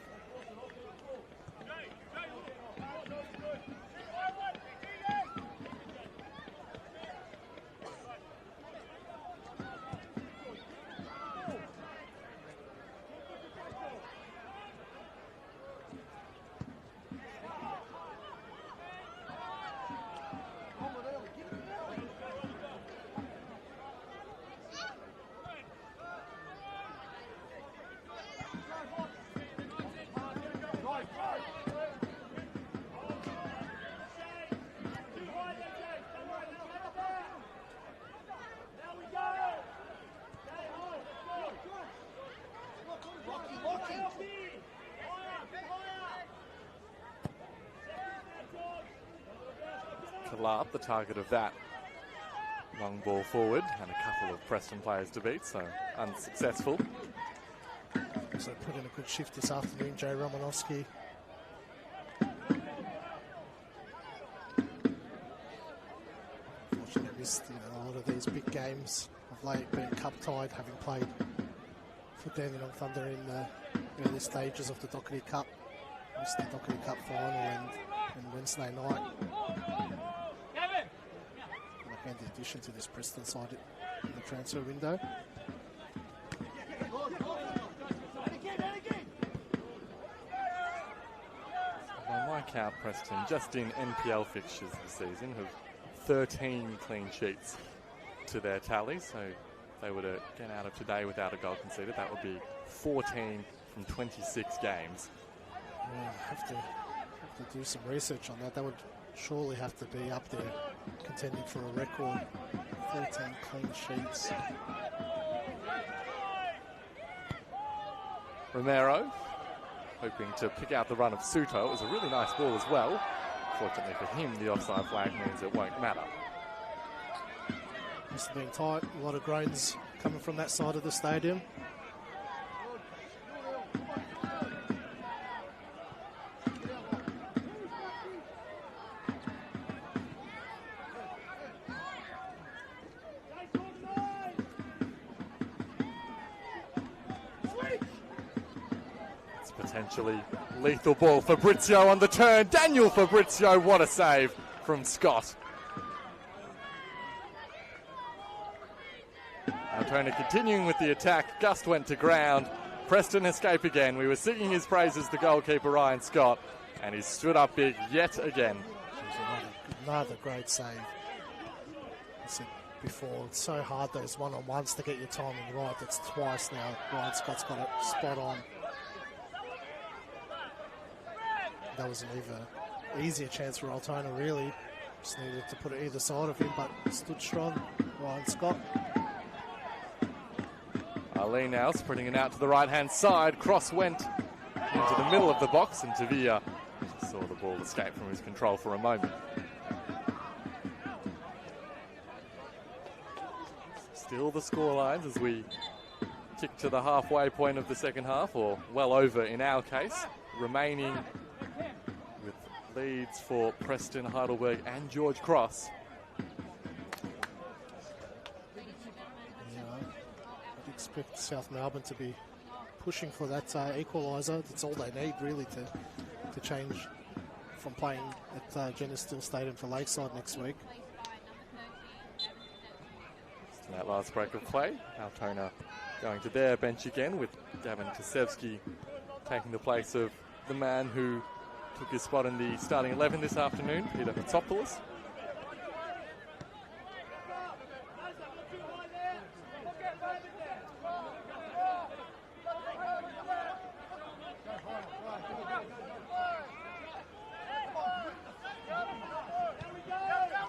Speaker 3: Kalab, the target of that long ball forward, and a couple of Preston players to beat, so unsuccessful.
Speaker 2: So put in a good shift this afternoon, Jay Romanovsky. Unfortunately missed a lot of these big games of late, being cup tied, having played for Dandenong Thunder in the early stages of the Doherty Cup. Missed the Doherty Cup final and Wednesday night. And the addition to this Preston side in the transfer window.
Speaker 3: By my count, Preston, just in NPL fixtures this season, have 13 clean sheets to their tally. So if they were to get out of today without a goal conceded, that would be 14 from 26 games.
Speaker 2: Yeah, have to do some research on that. That would surely have to be up there, contending for a record. 13 clean sheets.
Speaker 3: Romero hoping to pick out the run of Suto. It was a really nice ball as well. Fortunately for him, the offside flag means it won't matter.
Speaker 2: Must have been tight. A lot of groans coming from that side of the stadium.
Speaker 3: Potentially lethal ball. Fabrizio on the turn. Daniel Fabrizio, what a save from Scott. Altona continuing with the attack. Gust went to ground. Preston escape again. We were singing his praises, the goalkeeper Ryan Scott, and he stood up big yet again.
Speaker 2: Another great save. I said before, it's so hard those one-on-ones to get your timing right. That's twice now. Ryan Scott's got it spot on. That was an even easier chance for Altona, really.
Speaker 1: Just needed to put it either side of him, but stood strong. Ryan Scott.
Speaker 3: Ali now spreading it out to the right-hand side. Cross went into the middle of the box, and Tavia saw the ball escape from his control for a moment. Still the scorelines as we tick to the halfway point of the second half, or well over in our case, remaining with leads for Preston, Heidelberg and George Cross.
Speaker 1: I'd expect South Melbourne to be pushing for that equaliser. That's all they need really to change from playing at Genesis Steel Stadium for Lakeside next week.
Speaker 3: In that last break of play, Altona going to their bench again with Gavin Tasevsky taking the place of the man who took his spot in the starting 11 this afternoon, Peter Hatsopoulos.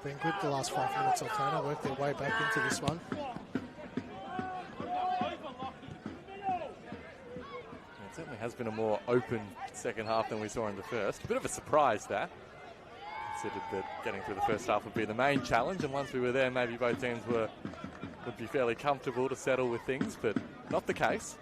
Speaker 1: Been good the last 5 minutes. Altona worked their way back into this one.
Speaker 3: It certainly has been a more open second half than we saw in the first. A bit of a surprise there. Considered that getting through the first half would be the main challenge, and once we were there, maybe both teams would be fairly comfortable to settle with things, but not the case.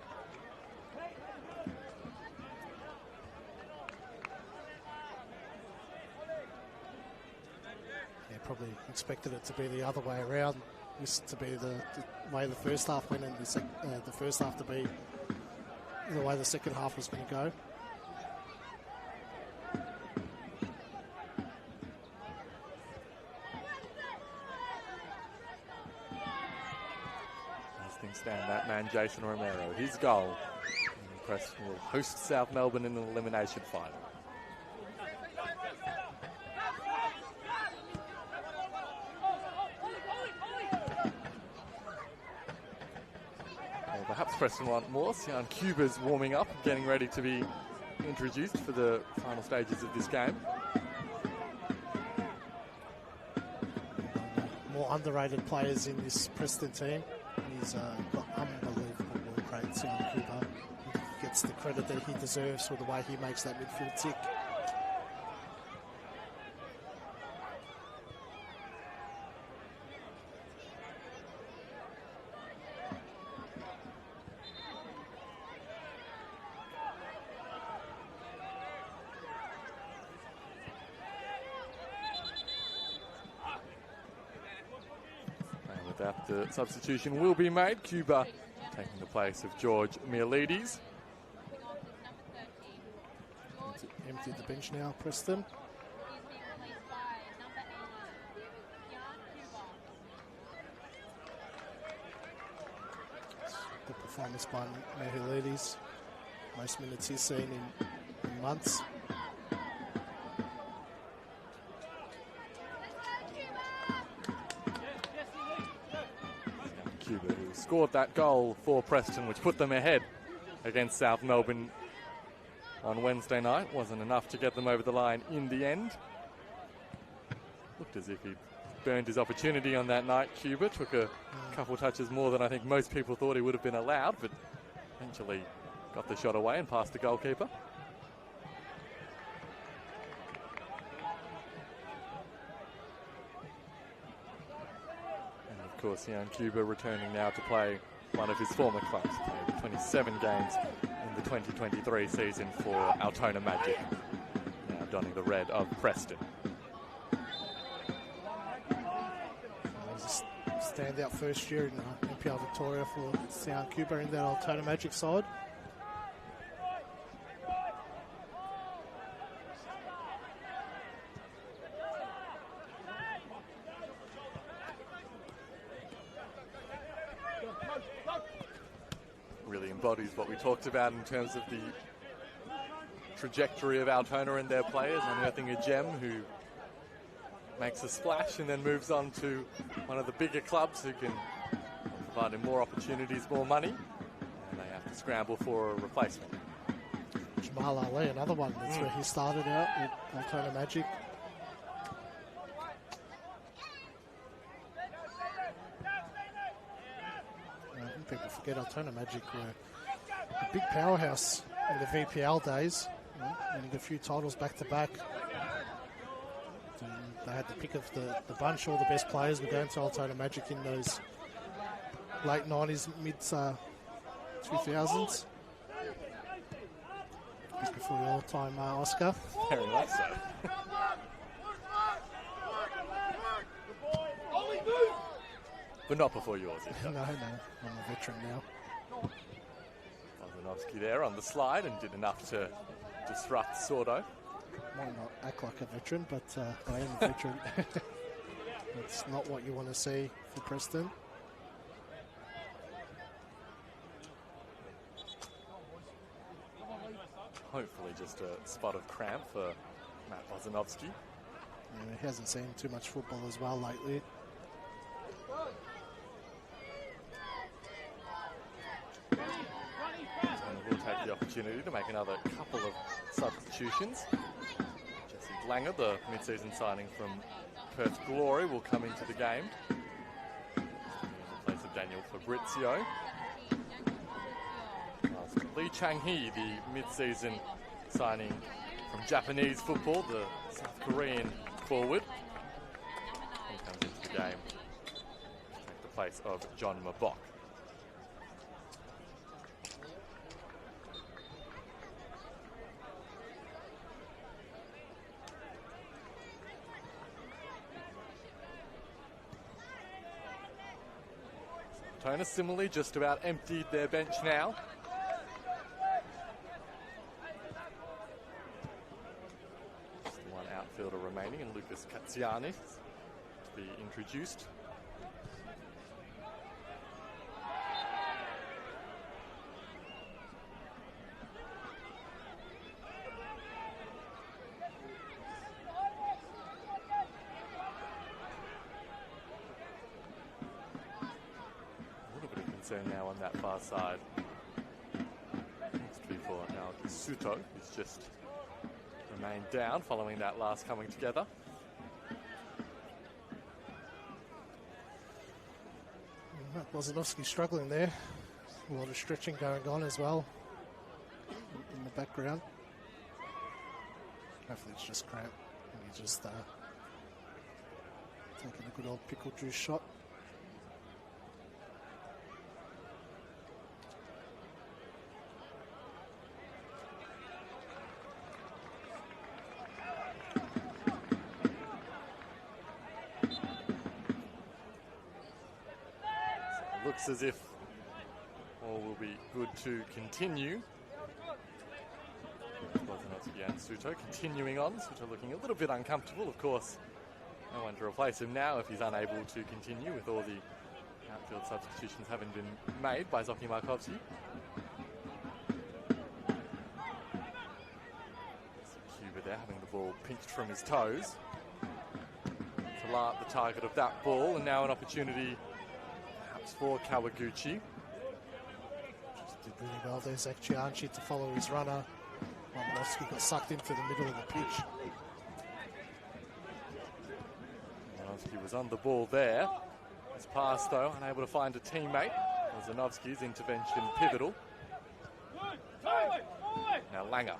Speaker 1: Probably expected it to be the other way around. This to be the way the first half went, and the first half to be the way the second half was going to go.
Speaker 3: As things stand, that man Jason Romero, his goal. And Preston will host South Melbourne in an elimination final. Perhaps Preston want more. Sian Cuba's warming up, getting ready to be introduced for the final stages of this game.
Speaker 1: More underrated players in this Preston team. He's got unbelievable ball rate, Sian Cuba. He gets the credit that he deserves for the way he makes that midfield tick.
Speaker 3: That the substitution will be made. Cuba taking the place of George Mialides.
Speaker 1: Emptied the bench now, Preston. Good performance by Mialides. Most minutes he's seen in months.
Speaker 3: Cuba, who scored that goal for Preston, which put them ahead against South Melbourne on Wednesday night. Wasn't enough to get them over the line in the end. Looked as if he burned his opportunity on that night. Cuba took a couple touches more than I think most people thought he would have been allowed, but eventually got the shot away and past the goalkeeper. Of course, Sian Cuba returning now to play one of his former clubs. Played 27 games in the 2023 season for Altona Magic, now donning the red of Preston.
Speaker 1: He's a standout first year in NPL Victoria for Sian Cuba in that Altona Magic side.
Speaker 3: Really embodies what we talked about in terms of the trajectory of Altona and their players, unearthing a gem who makes a splash and then moves on to one of the bigger clubs who can provide him more opportunities, more money, and they have to scramble for a replacement.
Speaker 1: Jamal Ali, another one. That's where he started out with Altona Magic. people forget Altona Magic were a big powerhouse in the VPL days, winning a few titles back to back. They had the pick of the bunch. All the best players were going to Altona Magic in those late 90s, mid 2000s. Just before your time, Oscar.
Speaker 3: Very much so. But not before yours.
Speaker 1: No, I'm a veteran now.
Speaker 3: Bozanovsky there on the slide and did enough to disrupt Sordo.
Speaker 1: Might not act like a veteran, but I am a veteran. That's not what you want to see for Preston.
Speaker 3: Hopefully just a spot of cramp for Matt Bozanovsky.
Speaker 1: Yeah, he hasn't seen too much football as well lately.
Speaker 3: And we'll take the opportunity to make another couple of substitutions. Jesse Langer, the mid-season signing from Perth Glory, will come into the game in place of Daniel Fabrizio. Lee Chang-hee, the mid-season signing from Japanese football, the South Korean forward, he comes into the game to take the place of John Mabok. Altona similarly just about emptied their bench now. Just the one outfielder remaining, and Lucas Katsianis to be introduced. Now on that far side. Next to be for now Suto, who's just remained down following that last coming together.
Speaker 1: Bozanovsky struggling there. A lot of stretching going on as well in the background. Hopefully it's just cramp and he's just taking a good old pickle juice shot.
Speaker 3: Looks as if all will be good to continue. Bozanovsky and Suto continuing on. Suto looking a little bit uncomfortable, of course. No one to replace him now if he's unable to continue with all the outfield substitutions having been made by Zoki Markovsky. Cuba there having the ball pinched from his toes. Talat the target of that ball, and now an opportunity for Kawaguchi.
Speaker 1: Just did really well there, Zach Chianchi, to follow his runner. Bozanovsky got sucked into the middle of the pitch.
Speaker 3: Bozanovsky was on the ball there. His pass, though, unable to find a teammate. Bozanovsky's intervention pivotal. Now Langer.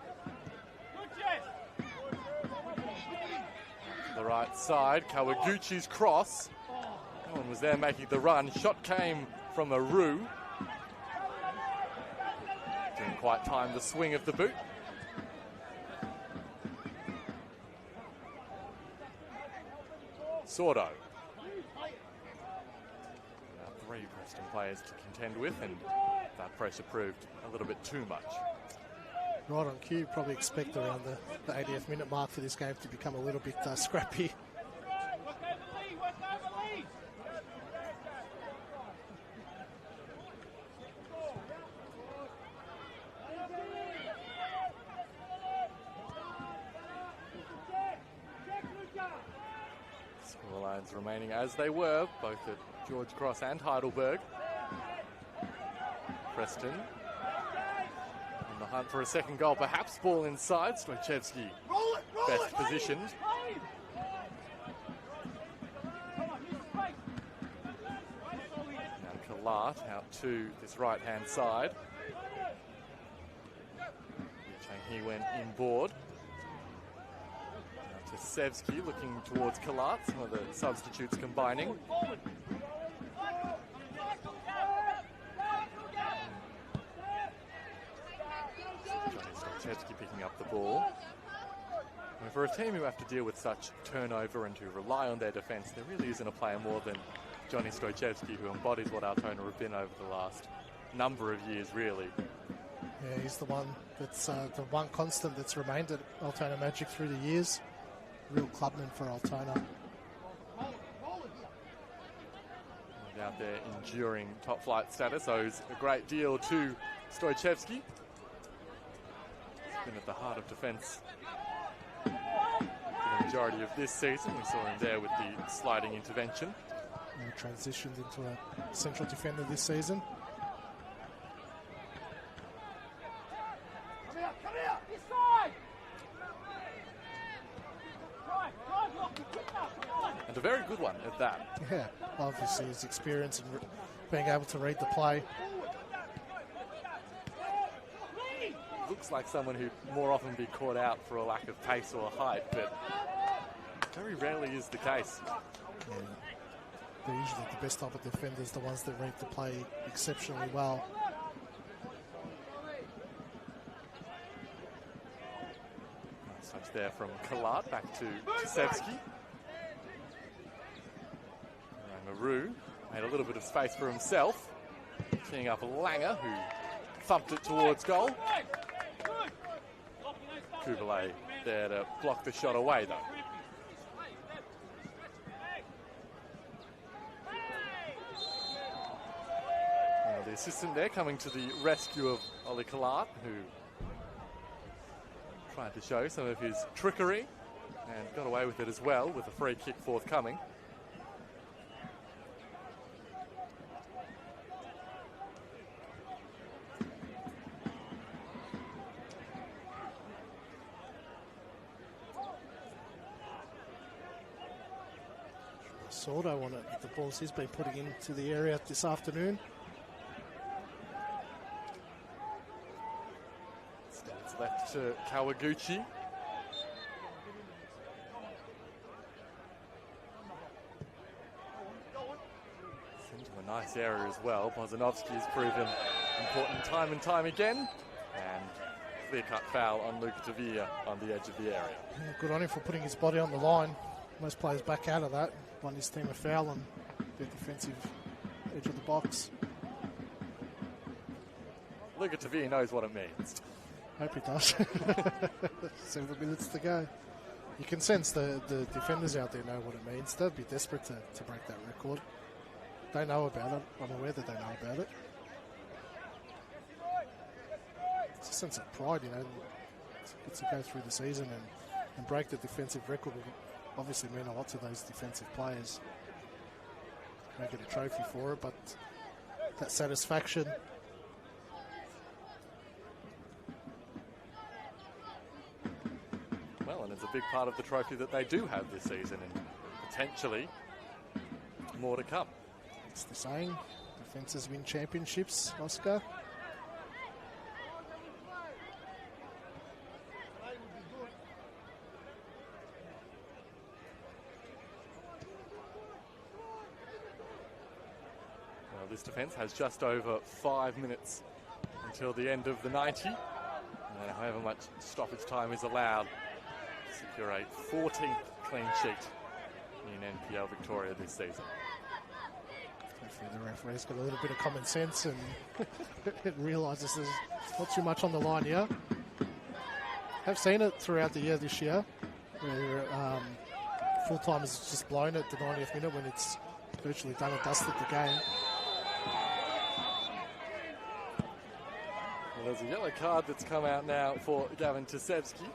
Speaker 3: To the right side, Kawaguchi's cross. No one was there making the run. Shot came from Aru. Didn't quite time the swing of the boot. Sordo. Now 3 Preston players to contend with, and that pressure proved a little bit too much.
Speaker 1: Right on cue, probably expect around the 80th minute mark for this game to become a little bit scrappy.
Speaker 3: Scorelines remaining as they were, both at George Cross and Heidelberg. Preston in the hunt for a second goal, perhaps. Ball inside. Stojcevski best positioned. Now Kalat Kalat out to this right-hand side. He went inboard. Now to Sevsky, looking towards Kalat, some of the substitutes combining. Sevsky picking up the ball. And for a team who have to deal with such turnover and who rely on their defence, there really isn't a player more than Johnny Stojcevski who embodies what Altona have been over the last number of years, really.
Speaker 1: Yeah, he's the one that's the one constant that's remained at Altona Magic through the years. Real clubman for Altona.
Speaker 3: And out there enduring top flight status owes a great deal to Stojcevski. He's been at the heart of defence for the majority of this season. We saw him there with the sliding intervention.
Speaker 1: And transitioned into a central defender this season.
Speaker 6: Come here, this side!
Speaker 3: And a very good one at that.
Speaker 1: Yeah, obviously his experience and being able to read the play.
Speaker 3: Looks like someone who more often be caught out for a lack of pace or height, but very rarely is the case.
Speaker 1: Yeah. They're usually the best type of defenders, the ones that read the play exceptionally well.
Speaker 3: Nice touch there from Kalat back to Sevsky. Maru made a little bit of space for himself, teeing up Langer, who thumped it towards goal. Kubalay there to block the shot away, though. Now the assistant there coming to the rescue of Oli Kalat, who tried to show some of his trickery and got away with it as well, with a free kick forthcoming.
Speaker 1: Sordo on it with the balls he's been putting into the area this afternoon.
Speaker 3: Stands left to Kawaguchi. Into a nice area as well. Bozanovsky has proven important time and time again. And clear-cut foul on Luka Tavia on the edge of the area.
Speaker 1: Yeah, good on him for putting his body on the line. Most players back out of that. Won his team a foul on the defensive edge of the box.
Speaker 3: Luka Tavia knows what it means.
Speaker 1: Hope he does. 7 minutes to go. You can sense the defenders out there know what it means. They'd be desperate to break that record. They know about it. I'm aware that they know about it. It's a sense of pride, you know. It's to go through the season and break the defensive record would obviously mean a lot to those defensive players. May get a trophy for it, but that satisfaction.
Speaker 3: Well, and it's a big part of the trophy that they do have this season, and potentially more to come.
Speaker 1: It's the saying, defenses win championships, Oscar.
Speaker 3: Well, this defence has just over 5 minutes until the end of the 90. However much stoppage time is allowed to secure a 14th clean sheet in NPL Victoria this season.
Speaker 1: Hopefully the referee's got a little bit of common sense and realises there's not too much on the line here. I've seen it throughout the year this year, where full-time has just blown at the 90th minute when it's virtually done and dusted the game.
Speaker 3: Well, there's a yellow card that's come out now for Gavin Tasevsky.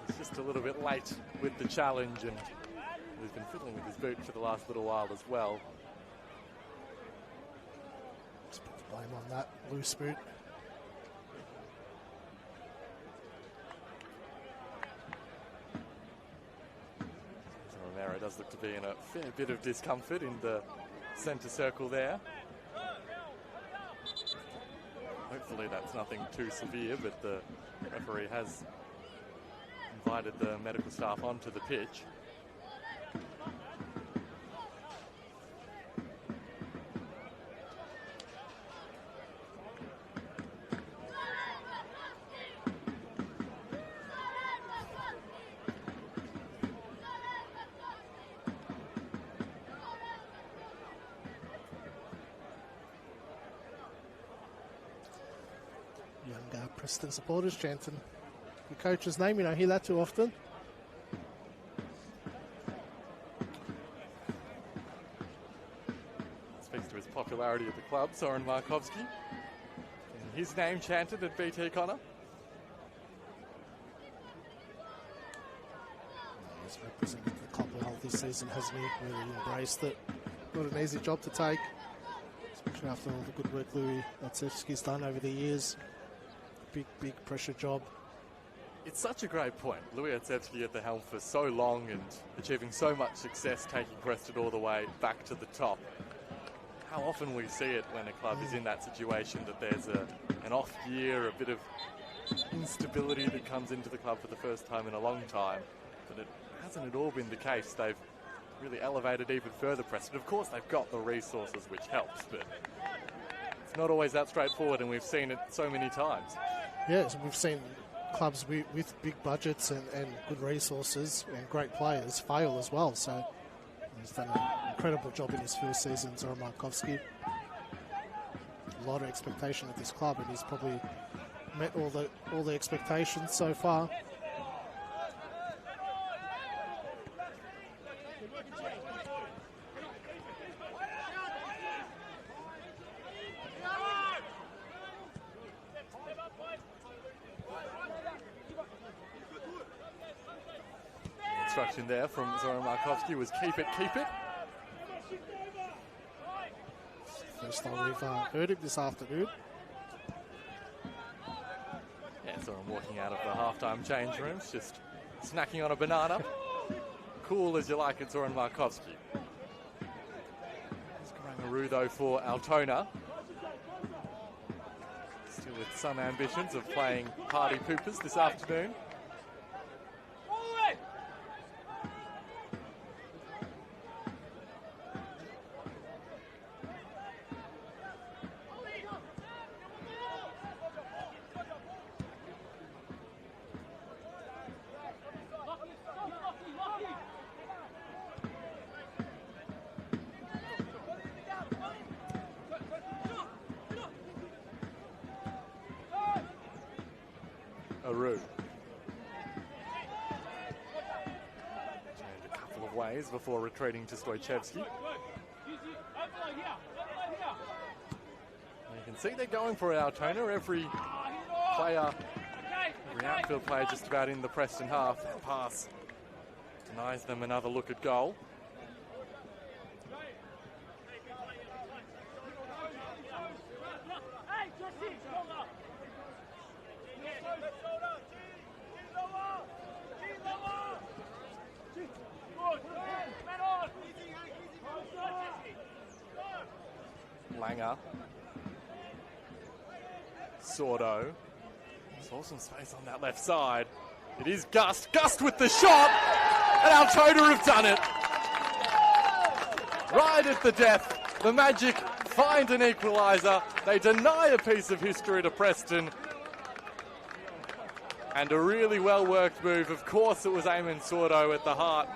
Speaker 3: He's just a little bit late with the challenge, and he's been fiddling with his boot for the last little while as well.
Speaker 1: Just put the blame on that loose boot.
Speaker 3: So Romero does look to be in a fair bit of discomfort in the centre circle there. Hopefully that's nothing too severe, but the referee has invited the medical staff onto the pitch.
Speaker 1: Young Preston supporters chanting the coach's name. You don't hear that too often.
Speaker 3: Speaks to his popularity at the club, Soren Markovsky. And his name chanted at BT Connor.
Speaker 1: He's represented the club well this season, hasn't he? Really embraced it. Not an easy job to take, especially after all the good work Louis Latsevsky's done over the years. Big pressure job.
Speaker 3: It's such a great point. Louis Latsevsky at the helm for so long and achieving so much success, taking Preston all the way back to the top. How often we see it when a club is in that situation, that there's an off year, a bit of instability that comes into the club for the first time in a long time. But it hasn't at all been the case. They've really elevated even further Preston. Of course, they've got the resources, which helps, but it's not always that straightforward, and we've seen it so many times.
Speaker 1: Yes, we've seen clubs with big budgets and good resources and great players fail as well. So he's done an incredible job in his first season, Zoran Markovsky. A lot of expectation at this club, and he's probably met all the expectations so far.
Speaker 3: Instruction there from Zoran Markovsky was keep it, keep it.
Speaker 1: First time we've heard him this afternoon.
Speaker 3: Yeah, Zoran walking out of the halftime change rooms, just snacking on a banana. Cool as you like it, Zoran Markovsky. Skarangaroo though for Altona. Still with some ambitions of playing party poopers this afternoon. Aru. Changed a couple of ways before retreating to Stojcevski. You can see they're going for Altona. Every player, every outfield player just about in the Preston half. That pass denies them another look at goal. Langer. Sordo. Saw some space on that left side. It is Gust. Gust with the shot! And Altona have done it! Right at the death. The Magic find an equaliser. They deny a piece of history to Preston. And a really well-worked move. Of course it was Eamon Sordo at the heart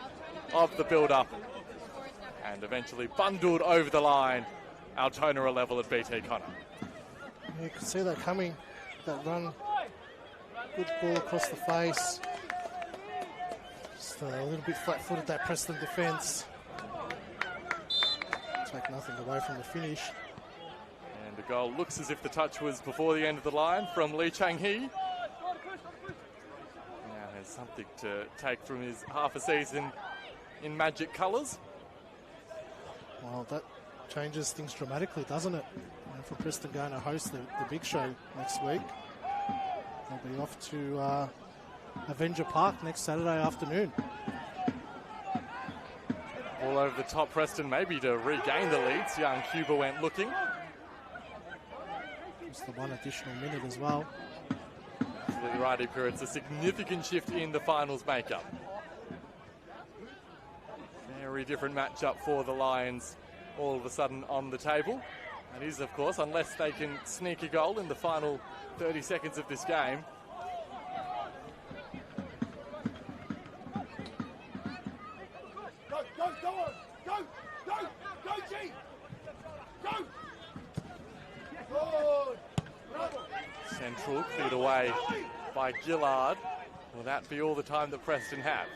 Speaker 3: of the build-up. And eventually bundled over the line. Altona are level at BT Connor.
Speaker 1: You can see that coming, that run. Good ball across the face. Just a little bit flat-footed, that Preston defence. Take nothing away from the finish.
Speaker 3: And the goal looks as if the touch was before the end of the line from Lee Chang-hee. Now has something to take from his half a season in Magic colours.
Speaker 1: Well, that changes things dramatically, doesn't it? And for Preston going to host the big show next week. They'll be off to Avenger Park next Saturday afternoon.
Speaker 3: Ball all over the top. Preston maybe to regain the leads. Young Cuba went looking.
Speaker 2: Just the one additional minute as well.
Speaker 3: Absolutely right, Iker. It's a significant shift in the finals makeup. Very different matchup for the Lions all of a sudden on the table. That is, of course, unless they can sneak a goal in the final 30 seconds of this game.
Speaker 6: Go, G! Go!
Speaker 3: Central cleared away by Gillard. Will that be all the time that Preston have?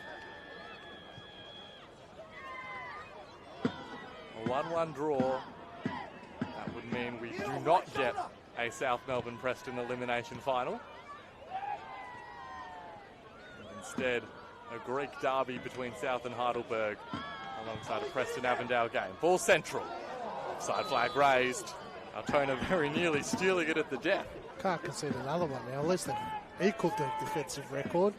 Speaker 3: A 1-1 draw. That would mean we do not get a South Melbourne Preston elimination final. Instead, a Greek derby between South and Heidelberg alongside a Preston Avondale game. Ball central. Offside flag raised. Altona very nearly stealing it at the death.
Speaker 2: Can't concede another one now. At least they've equalled the defensive record.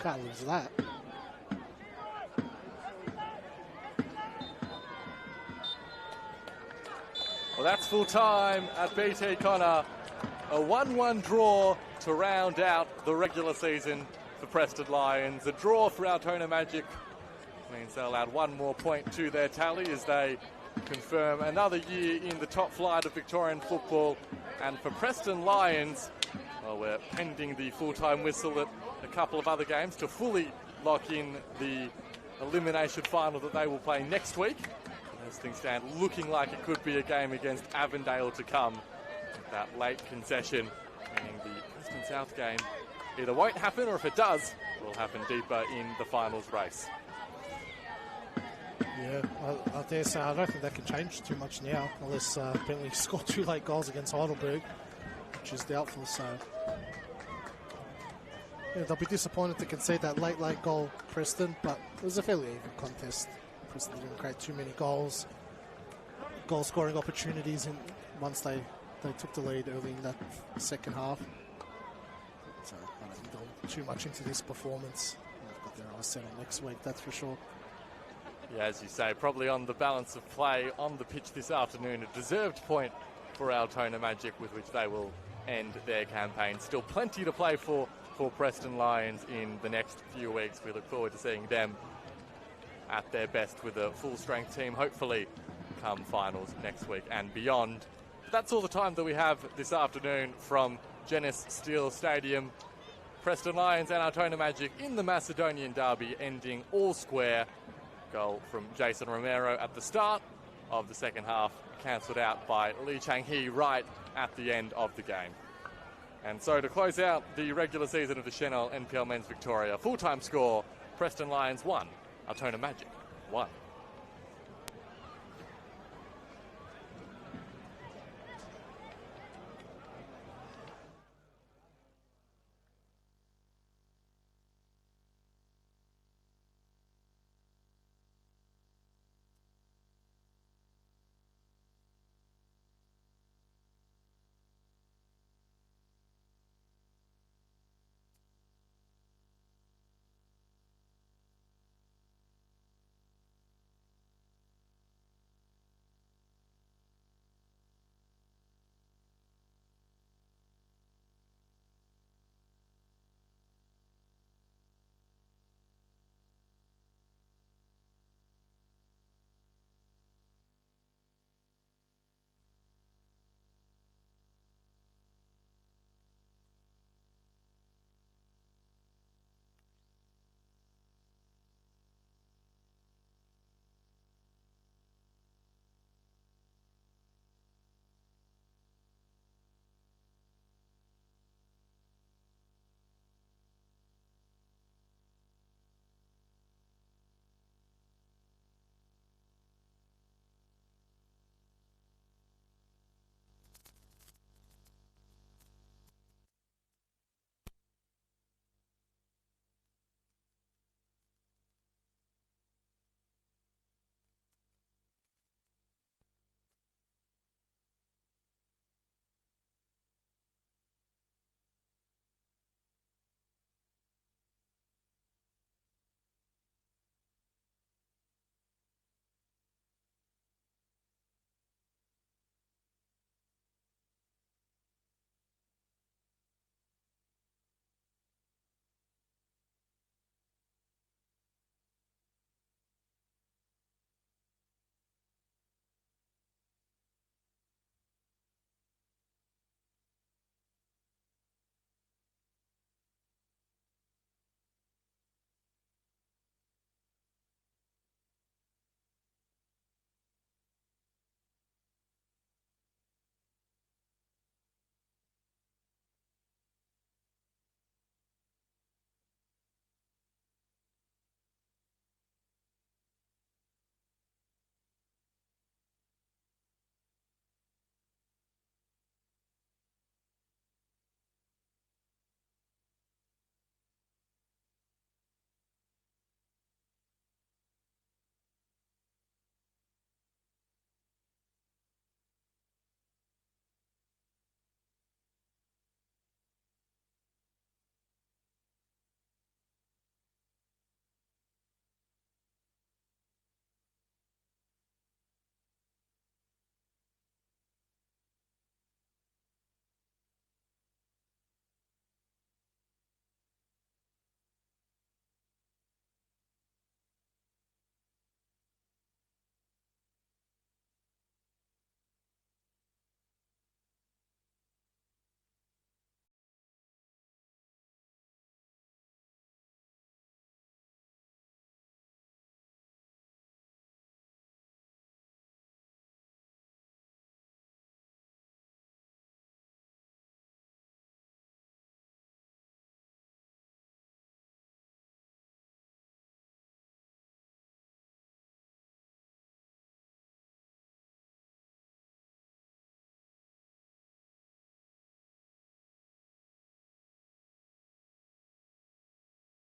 Speaker 2: Can't lose that.
Speaker 3: Well, that's full time at BT Connor. A 1-1 draw to round out the regular season for Preston Lions. A draw for Altona Magic means they'll add one more point to their tally as they confirm another year in the top flight of Victorian football. And for Preston Lions, well, we're pending the full-time whistle at a couple of other games to fully lock in the elimination final that they will play next week. As things stand, looking like it could be a game against Avondale to come. That late concession, meaning the Preston South game either won't happen, or if it does, will happen deeper in the finals race.
Speaker 2: Yeah, I dare say I don't think that can change too much now, unless Bentley scored 2 late goals against Heidelberg, which is doubtful. So yeah, they'll be disappointed to concede that late goal, Preston, but it was a fairly even contest. Preston didn't create too many goal scoring opportunities once they took the lead early in that second half. So I don't think they'll look too much into this performance. They've got their eyes set on next week, that's for sure.
Speaker 3: Yeah, as you say, probably on the balance of play on the pitch this afternoon, a deserved point for Altona Magic with which they will end their campaign. Still plenty to play for Preston Lions in the next few weeks. We look forward to seeing them at their best with a full-strength team, hopefully come finals next week and beyond. But that's all the time that we have this afternoon from Genis Steel Stadium. Preston Lions and Altona Magic in the Macedonian derby, ending all square. Goal from Jason Romero at the start of the second half, cancelled out by Lee Chang-hee right at the end of the game. And so to close out the regular season of the Senol NPL Men's Victoria, full-time score, Preston Lions 1, Altona Magic 1.